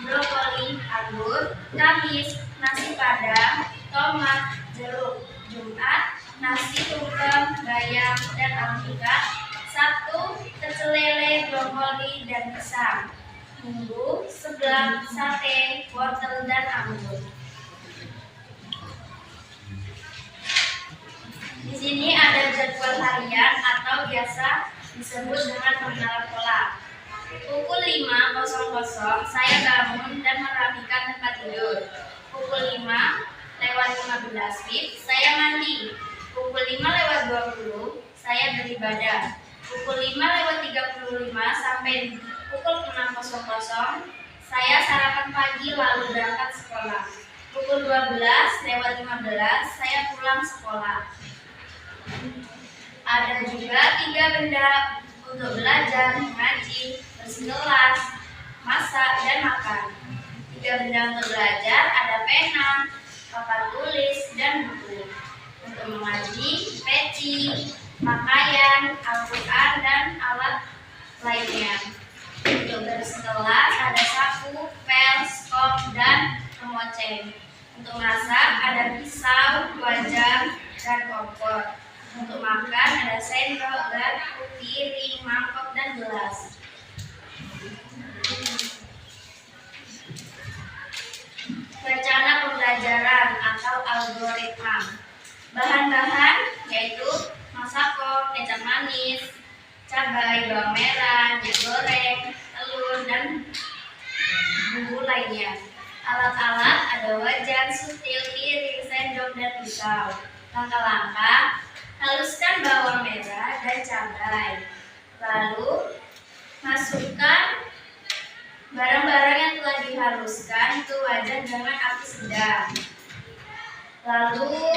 brokoli, anggur. Kamis, nasi padang, tomat, jeruk. Jumat, nasi tumpeng, bayam, dan alpukat. Sabtu, pecel lele, brokoli, dan pisang. Minggu, seblak, sate, wortel, dan anggur. Di sini ada jadwal harian atau biasa disebut dengan pengenalan pola. Pukul 5.00 saya bangun dan merapikan tempat tidur. Pukul 5:15 saya mandi. Pukul 5:20 saya beribadah. Pukul 5:35 sampai pukul 6.00 saya sarapan pagi lalu berangkat sekolah. Pukul 12:15 saya pulang sekolah. Ada juga 3 benda untuk belajar, mengaji, bersih kelas, masak, dan makan. 3 benda untuk belajar ada pena, papan tulis, dan buku. Untuk mengaji, peci, pakaian, Al-Quran, dan alat lainnya. Untuk bersih kelas ada sapu, pel, skop, dan kemoceng. Untuk masak ada pisau, wajan, dan kompor. Untuk makan ada sendok, garpu, piring, mangkok, dan gelas. Rencana pembelajaran atau algoritma. Bahan-bahan yaitu masako, kecap manis, cabai, bawang merah, minyak goreng, telur, dan bumbu lainnya. Alat-alat ada wajan, sutil, piring, sendok, dan pisau. Langkah-langkah: haluskan bawang merah dan cabai. Lalu masukkan barang-barang yang telah dihaluskan ke wajan dengan api sedang. Lalu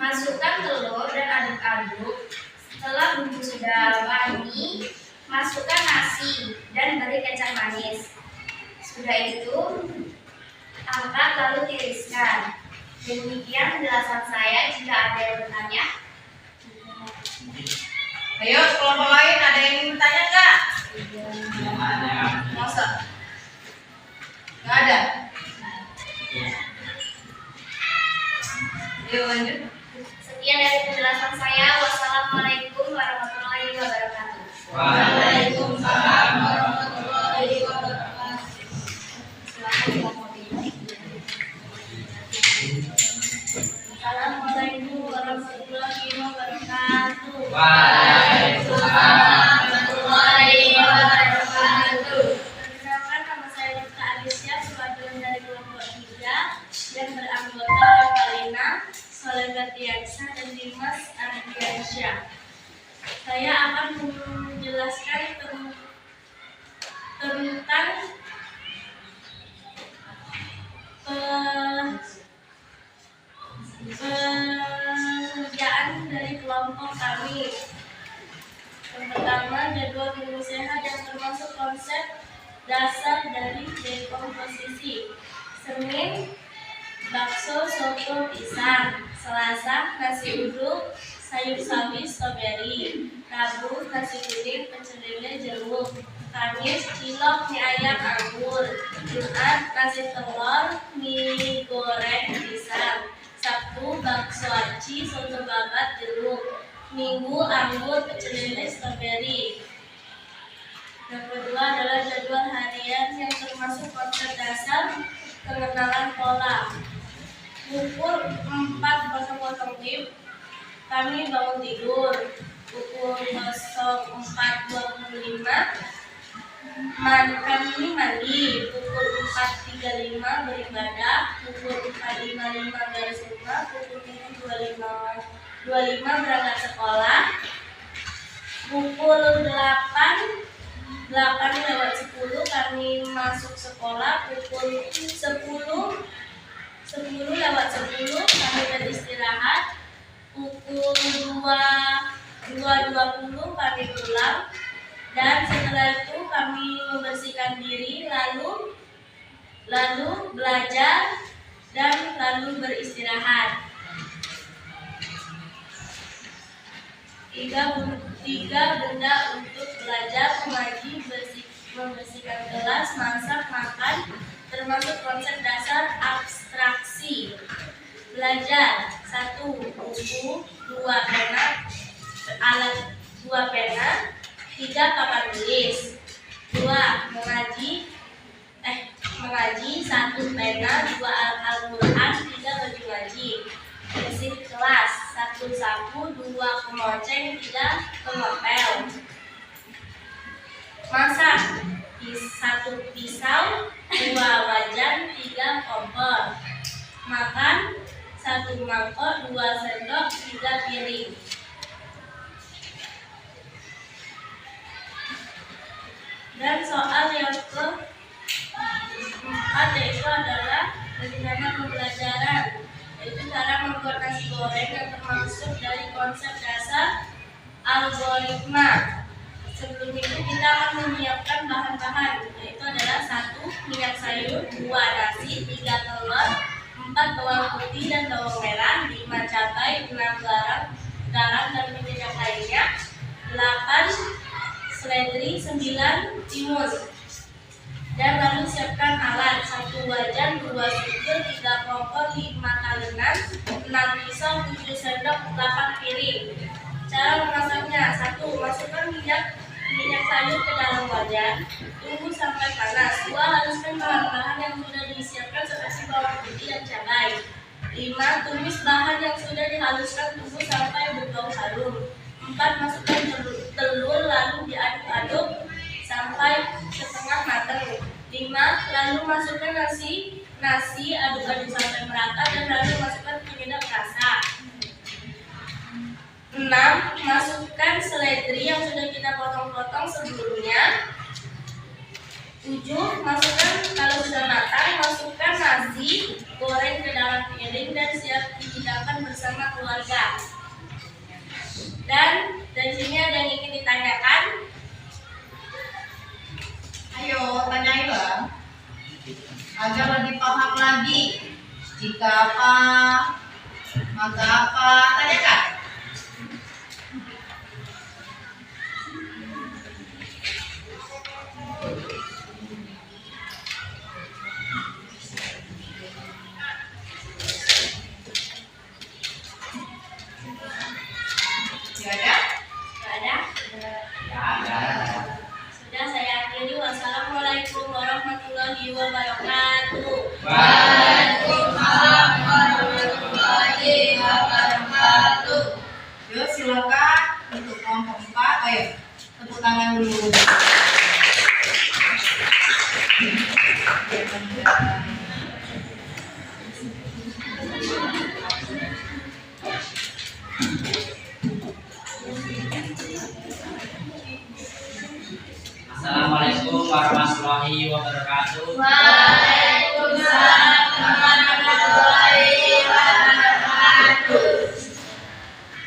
masukkan telur dan aduk-aduk. Setelah bumbu sudah wangi, masukkan nasi dan beri kecap manis. Sudah itu, angkat lalu tiriskan. Demikian penjelasan saya. Jika ada yang bertanya, Ayo, kelompok lain ada yang ingin bertanya nggak? Masa? Nggak ada? Ayo lanjut. sekian dari penjelasan saya. Wassalamualaikum warahmatullahi wabarakatuh. Waalaikumsalam warahmatullahi wabarakatuh. Assalamualaikum warahmatullahi wabarakatuh. Waalaikumsalam warahmatullahi wabarakatuh. Perkenalkan, nama saya Dr. Alicia, perwakilan dari kelompok 3 yang beranggota Revalina, Solengatiansyah, dan Dimas Ardiansyah. Saya akan menjelaskan tentang pekerjaan dari kelompok kami. Yang pertama, jadwal minggu sehat yang termasuk konsep dasar dari dekomposisi. Senin, bakso, soto, pisang. Selasa, nasi uduk, sayur sawi, stroberi. Rabu, nasi kuning, pecel lele, jeruk. Kamis, cilok, mie ayam, anggur. Jumat, nasi telur, mie goreng, pisang. Sabtu, bakso aci, soto babat, jeruk. Minggu, anggur, pecel lele, stroberi. Yang kedua adalah jadwal harian yang termasuk konsep dasar pengenalan pola. Pukul 4.00 WIB kami bangun tidur. Pukul 04.25 kami mandi. Pukul 4.35 beribadah. Pukul 4.55 beres rumah. Pukul 7.25 berangkat sekolah. Pukul 8:10 kami masuk sekolah. Pukul 10:10 kami beristirahat. Pukul 2:20 kami pulang. Dan setelah itu kami membersihkan diri, lalu belajar, dan lalu beristirahat. 3 benda untuk belajar: mengaji, bersih membersihkan kelas, masak, makan, termasuk konsep dasar abstraksi. Belajar 1. Buku 2. Pena, alat 2 pena, 3. Papan tulis. 2. Mengaji 1. Pena, 2. Al-Quran, 3. Baju ngaji. Bersih kelas 1. Sapu, 2. Kemoceng, 3. Pengepel. Masak 1. Pisau, 2. Wajan, 3. kompor. Makan 1. mangkok, 2. sendok, 3. piring. Dan soal yang keempat yaitu adalah rencana pembelajaran, yaitu cara membuat nasi goreng yang termasuk dari konsep dasar algoritma. Sebelum itu kita akan menyiapkan bahan-bahan, yaitu adalah 1. minyak sayur, 2. nasi, 3. telur, 4. bawang putih dan bawang merah, 5. cabai, 6. garam dan penyedap lainnya, 8. seledri, 9. timun. Dan lalu siapkan alat 1. wajan, 2. sukur, 3. kompor, 5. talenan, 6. pisau, 7. sendok, 8. piring. Cara memasaknya 1. Masukkan minyak sayur ke dalam wajan, tunggu sampai panas. 2. Haluskan bahan-bahan yang sudah disiapkan seperti bawang putih dan cabai. 5. Tumis bahan yang sudah dihaluskan, tunggu sampai berbau harum. 4. Masukkan telur lalu diaduk-aduk sampai setengah matang. 5. Lalu masukkan nasi, aduk-aduk sampai merata dan lalu masukkan penyedap rasa. 6. Masukkan seledri yang sudah kita potong-potong sebelumnya. 7. Masukkan, kalau sudah matang, masukkan nasi goreng ke dalam piring dan siap dihidangkan bersama keluarga. Dan dari sini ada yang ingin ditanyakan? Ayo, tanyain Bang. Agar lebih paham lagi. Jika apa, maka apa, tanyakan. Tidak ada? Sudah, saya akhiri. Wassalamualaikum warahmatullahi wabarakatuh. Waalaikumsalam warahmatullahi wabarakatuh. Yuk silakan untuk kelompok 4. Ayo tepuk tangan dulu. Assalamualaikum warahmatullahi wabarakatuh. Waalaikumsalam warahmatullahi wabarakatuh.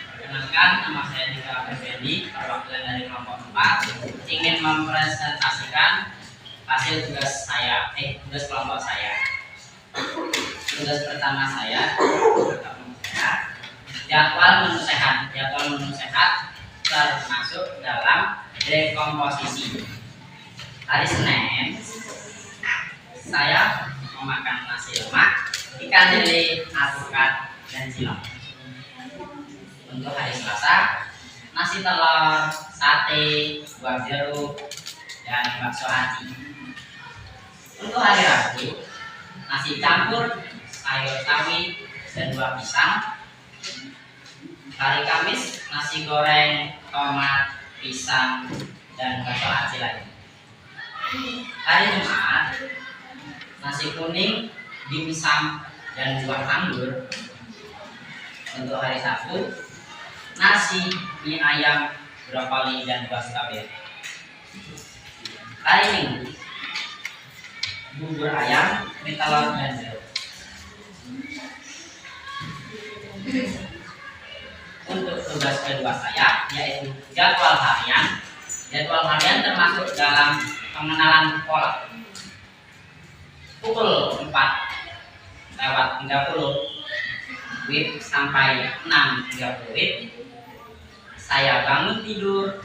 Perkenalkan, nama saya Dika Fendi, perwakilan dari kelompok 4, ingin mempresentasikan hasil tugas kelompok saya. Tugas pertama saya, jadwal menu sehat. Jadwal menu sehat termasuk dalam dekomposisi. Hari Senin, saya memakan nasi lemak, ikan lele, alpukat, dan cilok. Untuk hari Selasa, nasi telur, sate, buah jeruk, dan bakso ati. Untuk hari Rabu, nasi campur, sayur sawi, dan buah pisang. Hari Kamis, nasi goreng, tomat, pisang, dan bakso aci lain. Hari Jumat, nasi kuning, dimsum, dan buah anggur. Untuk hari Sabtu, nasi, mie ayam, brokoli, dan buah strawberry. Hari Minggu, bubur ayam, mie telur, dan jeruk. Untuk tugas kedua saya, yaitu jadwal harian. Jadwal harian termasuk dalam pengenalan pola. Pukul 4:30 WIB sampai 6:30 WIB, saya bangun tidur,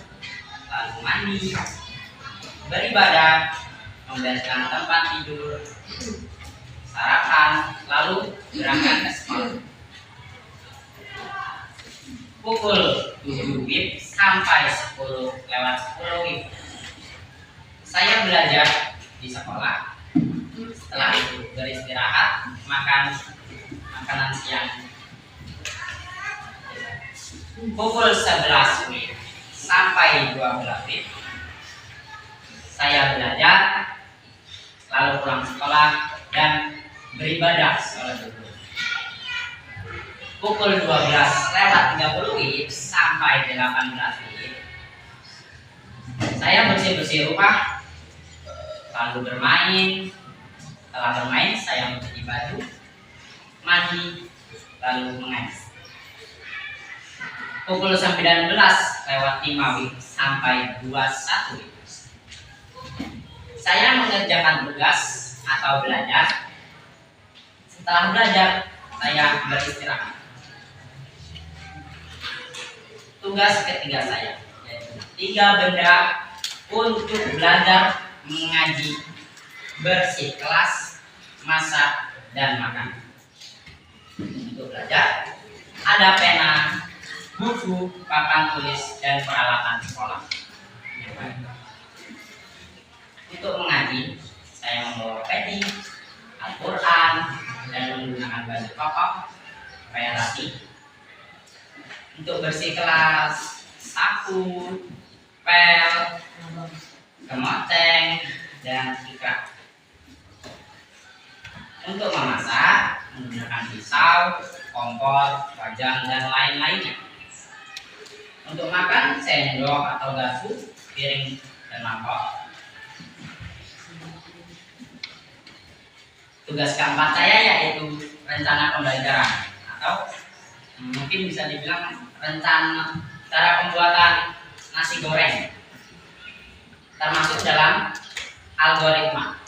lalu mandi, beribadah, membereskan tempat tidur, sarapan, lalu berangkat ke sekolah. Pukul 7 WIB sampai 10:10 WIB. Saya belajar di sekolah. Setelah itu beristirahat, makan makanan siang. Pukul 11 WIB sampai 12 WIB. Saya belajar, lalu pulang sekolah dan beribadah sholat zuhur. Pukul 12:30 WIB sampai 18 WIB. Saya bersih-bersih rumah, lalu bermain. Setelah bermain, saya mencuci baju, mandi, lalu mengaji. Pukul 19:05 WIB sampai 21 WIB. Saya mengerjakan tugas atau belajar. Setelah belajar, saya beristirahat. Tugas ketiga saya yaitu 3 benda untuk belajar, mengaji, bersih kelas, masak, dan makan. Untuk belajar, ada pena, buku, papan tulis, dan peralatan sekolah. Untuk mengaji, saya membawa peci, Al-Quran, dan menggunakan baju koko supaya rapi. Untuk bersih kelas, sapu, pel, kemoteng, dan ikat. Untuk memasak, menggunakan pisau, kompor, wajan, dan lain-lainnya. Untuk makan, sendok atau garpu, piring, dan mangkok. Tugas keempat saya yaitu rencana pembelajaran atau mungkin bisa dibilang rencana cara pembuatan nasi goreng, termasuk dalam algoritma.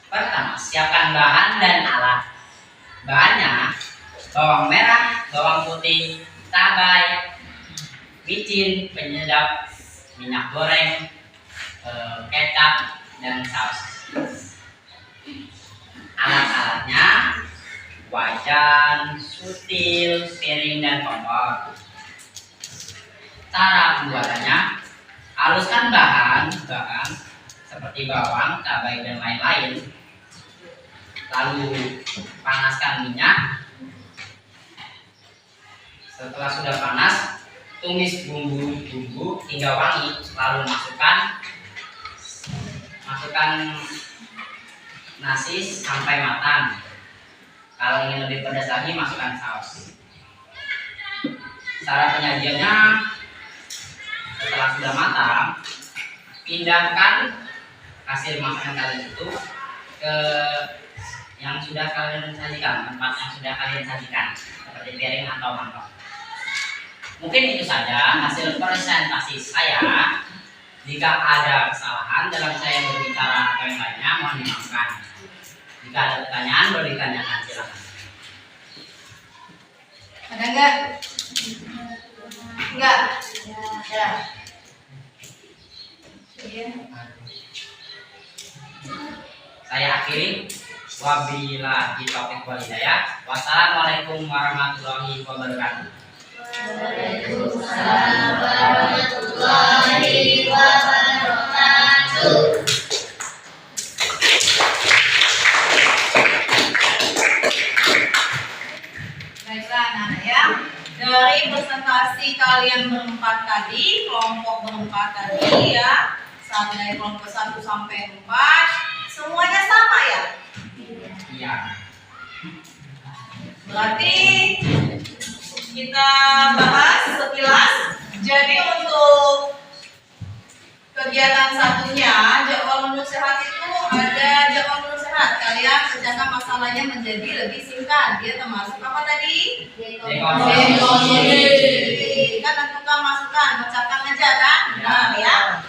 Pertama, siapkan bahan dan alat. Bahannya bawang merah, bawang putih, cabai, micin, penyedap, minyak goreng, kecap, dan saus. Alat-alatnya wajan, sutil, piring, dan kompor. Cara pembuatannya, haluskan bahan seperti bawang, cabai, dan lain-lain. Lalu panaskan minyak. Setelah sudah panas, tumis bumbu-bumbu hingga wangi. Lalu masukkan nasi sampai matang. Kalau ingin lebih pedas lagi, masukkan saus. Cara penyajiannya, setelah sudah matang, pindahkan hasil masakan kalian itu ke yang sudah kalian sajikan, tempat yang sudah kalian sajikan, seperti piring atau mangkok. Mungkin itu saja hasil presentasi saya. Jika ada kesalahan dalam saya berbicara atau yang lainnya, mohon dimaafkan. Jika ada pertanyaan, boleh ditanyakan, silakan. Ada enggak? Enggak? Ya. Saya akhiri. Wabillahi taufiq wal hidayah. Wassalamualaikum warahmatullahi wabarakatuh. Waalaikumsalam warahmatullahi wabarakatuh. Baiklah anak-anak ya. Dari presentasi kalian berempat tadi, kelompok berempat tadi ya, dari kelompok 1 sampai 4, semuanya sama ya? Iya. Berarti kita bahas sekilas. Jadi untuk kegiatan satunya, jadwal menu sehat itu ada jadwal menu sehat. Kalian kerjakan masalahnya menjadi lebih singkat. Dia termasuk apa tadi? Dekonstruksi. Kan tentukan masukan, bacakan aja kan? Nah ya.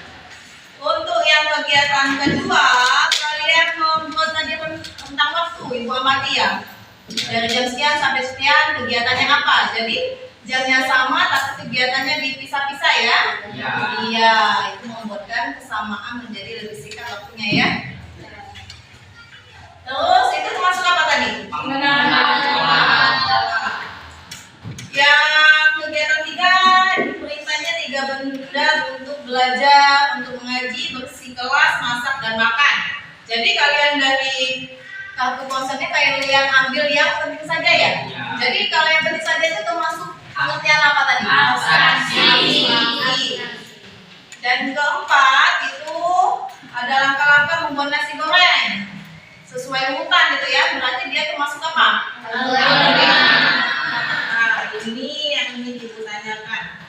Untuk yang kegiatan kedua, kalian membuat tadi tentang waktu, Ibu amati ya. Dari jam sekian sampai sekian kegiatannya apa? Jadi jamnya sama tapi kegiatannya dipisah-pisah ya. Ya. Iya, itu membuatkan kesamaan menjadi lebih singkat waktunya ya. Terus itu termasuk apa tadi? Yang kegiatan 3, perintahnya 3 benda untuk belajar, untuk mengaji, bersih kelas, masak dan makan. Jadi kalian dari kartu konsepnya kalian ambil yang penting saja ya. Ya. Jadi kalau yang penting saja itu termasuk pengertian apa tadi? Abstraksi. Dan keempat itu ada langkah-langkah membuat nasi goreng sesuai urutan gitu ya. Berarti dia termasuk apa? Nah, ini yang ingin ditanyakan.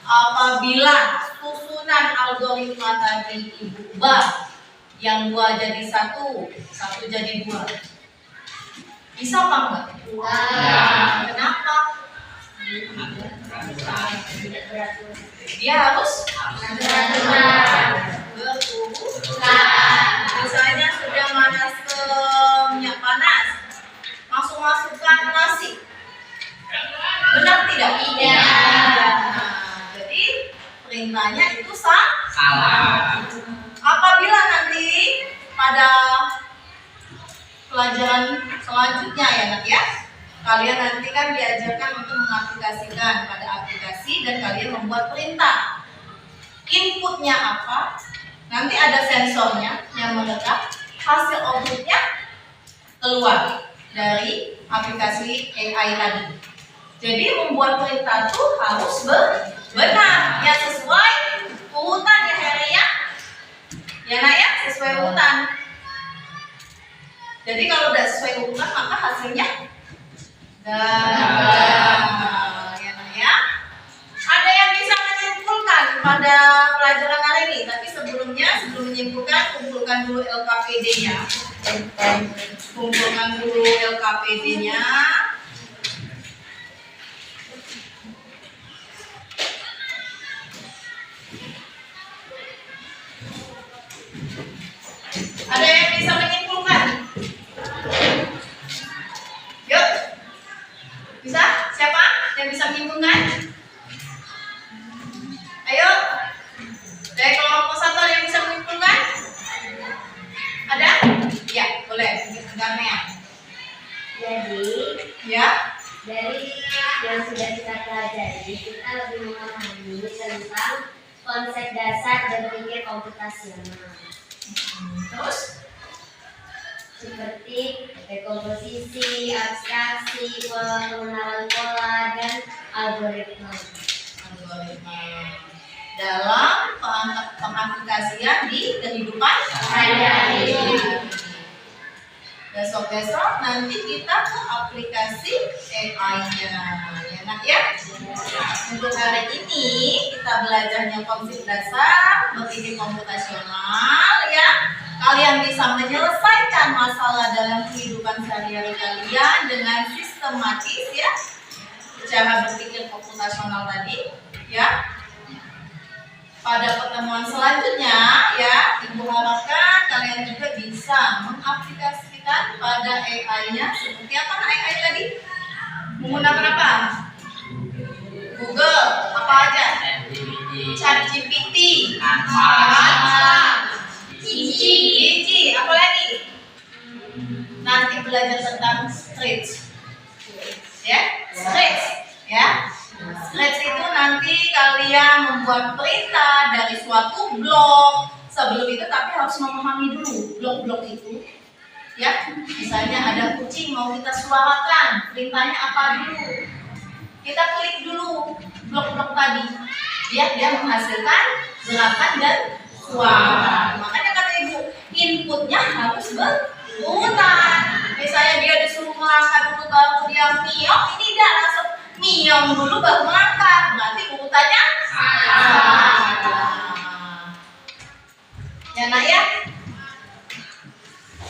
Apabila susunan algoritma tadi diubah, yang 2 jadi 1, 1 jadi 2, bisa apa enggak? Ya. Kenapa? Dia harus betul. Misalnya sudah panas minyak panas, langsung masukkan nasi. Benar tidak? Tidak. Nah, jadi perintahnya itu Salah. apabila nanti pada pelajaran selanjutnya ya nak ya, kalian nanti kan diajarkan untuk mengaplikasikan pada aplikasi dan kalian membuat perintah. Inputnya apa? Nanti ada sensornya yang mendetek, hasil outputnya keluar dari aplikasi AI tadi. Jadi membuat perintah itu harus benar, ya sesuai urutan ya Heri ya. Ya nak ya, sesuai urutan. Jadi kalau udah sesuai urutan maka hasilnya ya nak ya. Ada yang bisa menyimpulkan pada pelajaran hari ini, tapi sebelum menyimpulkan kumpulkan dulu LKPD-nya. Kumpulkan dulu LKPD-nya. Ada yang bisa menyimpulkan? Yuk. Bisa? Siapa yang bisa menyimpulkan? Ayo. Dari kelompok 1 ada yang bisa menyimpulkan? Ada? Ya, boleh. Gamenya. Jadi, Ya. dari yang sudah kita pelajari, kita lebih memahami tentang konsep dasar berpikir komputasional. Terus? Seperti dekomposisi, abstraksi, pengenalan pola, dan algoritma. Dalam pengaplikasian di kehidupan Sehari-hari. Besok-besok nanti kita ke aplikasi AI-nya, ya nak ya. Untuk hari ini kita belajarnya konsep dasar berpikir komputasional ya. Kalian bisa menyelesaikan masalah dalam kehidupan sehari-hari kalian dengan sistematis ya, cara berpikir komputasional tadi ya. Pada pertemuan selanjutnya ya, Ibu harapkan kalian juga bisa mengaplikasikan pada AI-nya. Seperti apa AI tadi? Menggunakan apa? Google, apa aja? ChatGPT, Gigi, apa lagi? Nanti belajar tentang Scratch, ya, Scratch, ya. Scratch itu nanti kalian membuat perintah dari suatu blok. Sebelum itu tapi harus memahami dulu blok-blok itu. Ya, misalnya ada kucing mau kita suarakan, perintahnya apa dulu? Kita klik dulu blok-blok tadi. Dia menghasilkan gerakan dan suara. Makanya kata Ibu, inputnya harus berurutan. Misalnya dia disuruh melangkah dulu baru dia miong, ini tidak langsung miong dulu baru melangkah, berarti urutannya salah. Ya nak ya.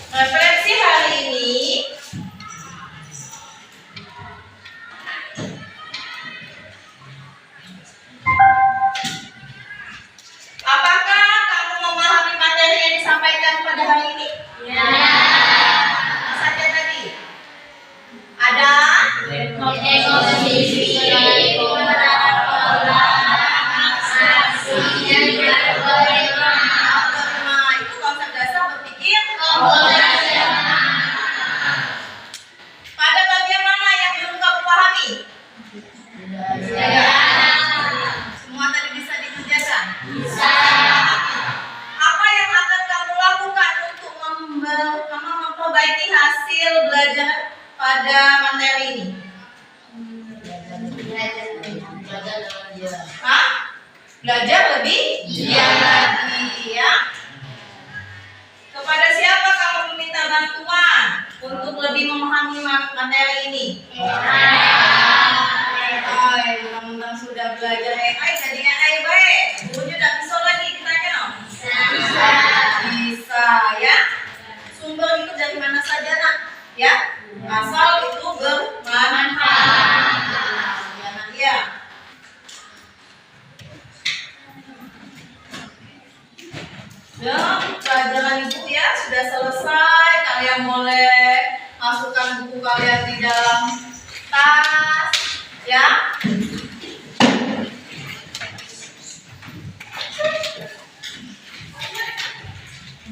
Referensi hari ini apakah kamu memahami materi yang disampaikan pada hari ini? Ya. Apa saja tadi? Ada Dekomposisi, materi ini? Hah? Belajar lebih giat, ya. Kepada siapa kamu meminta bantuan untuk lebih memahami materi ini? AI, teman-teman sudah belajar AI, jadi AI baik. Gurunya udah bisa lagi ditanya dong? Bisa, ya. Sumber itu dari mana saja, nak? Ya, asal itu bermanfaat. Ya, nak, ya. Dan pelajaran ibu ya sudah selesai. Kalian boleh masukkan buku kalian di dalam tas, ya.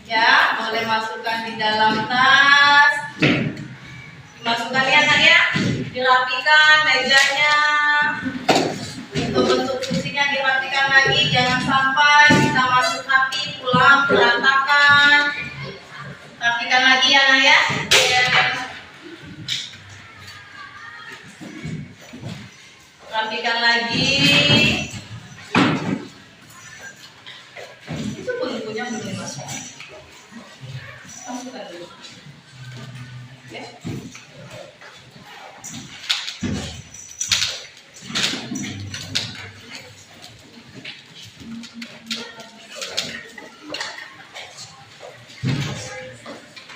Ya, boleh masukkan di dalam tas. Dimasukkan ya, nak ya. Dirapikan mejanya. Bentuk kursinya dirapikan lagi, jangan sampai kita masuk rapi pulang berantakan. Rapikan lagi ya, nak ya. Rapikan lagi. Itu bukunya belum masuk. Masukkan dulu. Ya.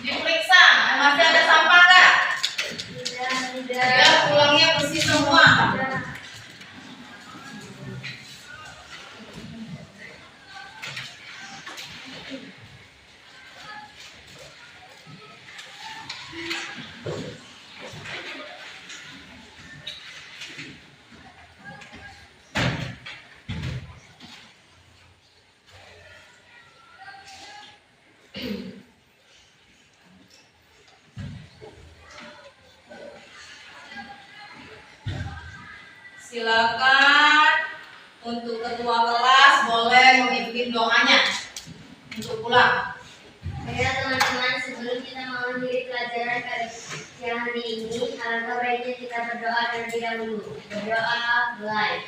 Diperiksa, masih ada sampah nggak? Ya, pulangnya bersih semua. Silakan untuk ketua kelas boleh memimpin doanya untuk pulang. Baiklah teman-teman, sebelum kita mengakhiri pelajaran siang hari ini, alangkah baiknya kita berdoa terlebih dahulu. Berdoa mulai.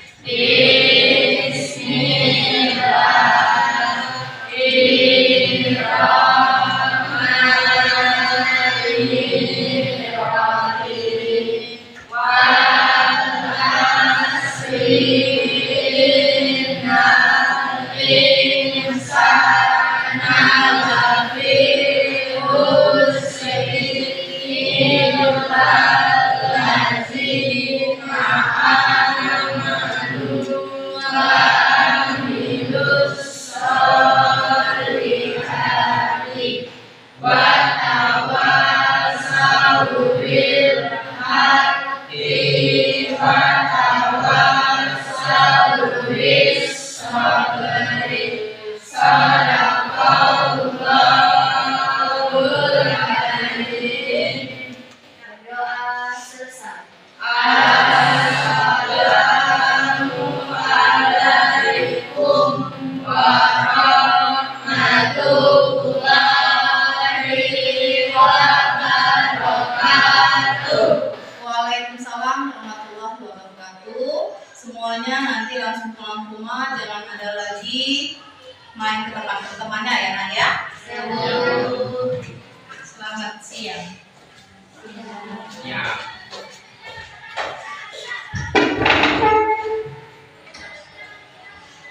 Berdoa selesai. Waalaikumsalam warahmatullahi wabarakatuh. Semuanya nanti langsung pulang rumah, jangan ada lagi main ke tempat temannya ya, Nak ya. Selamat siang. Ya.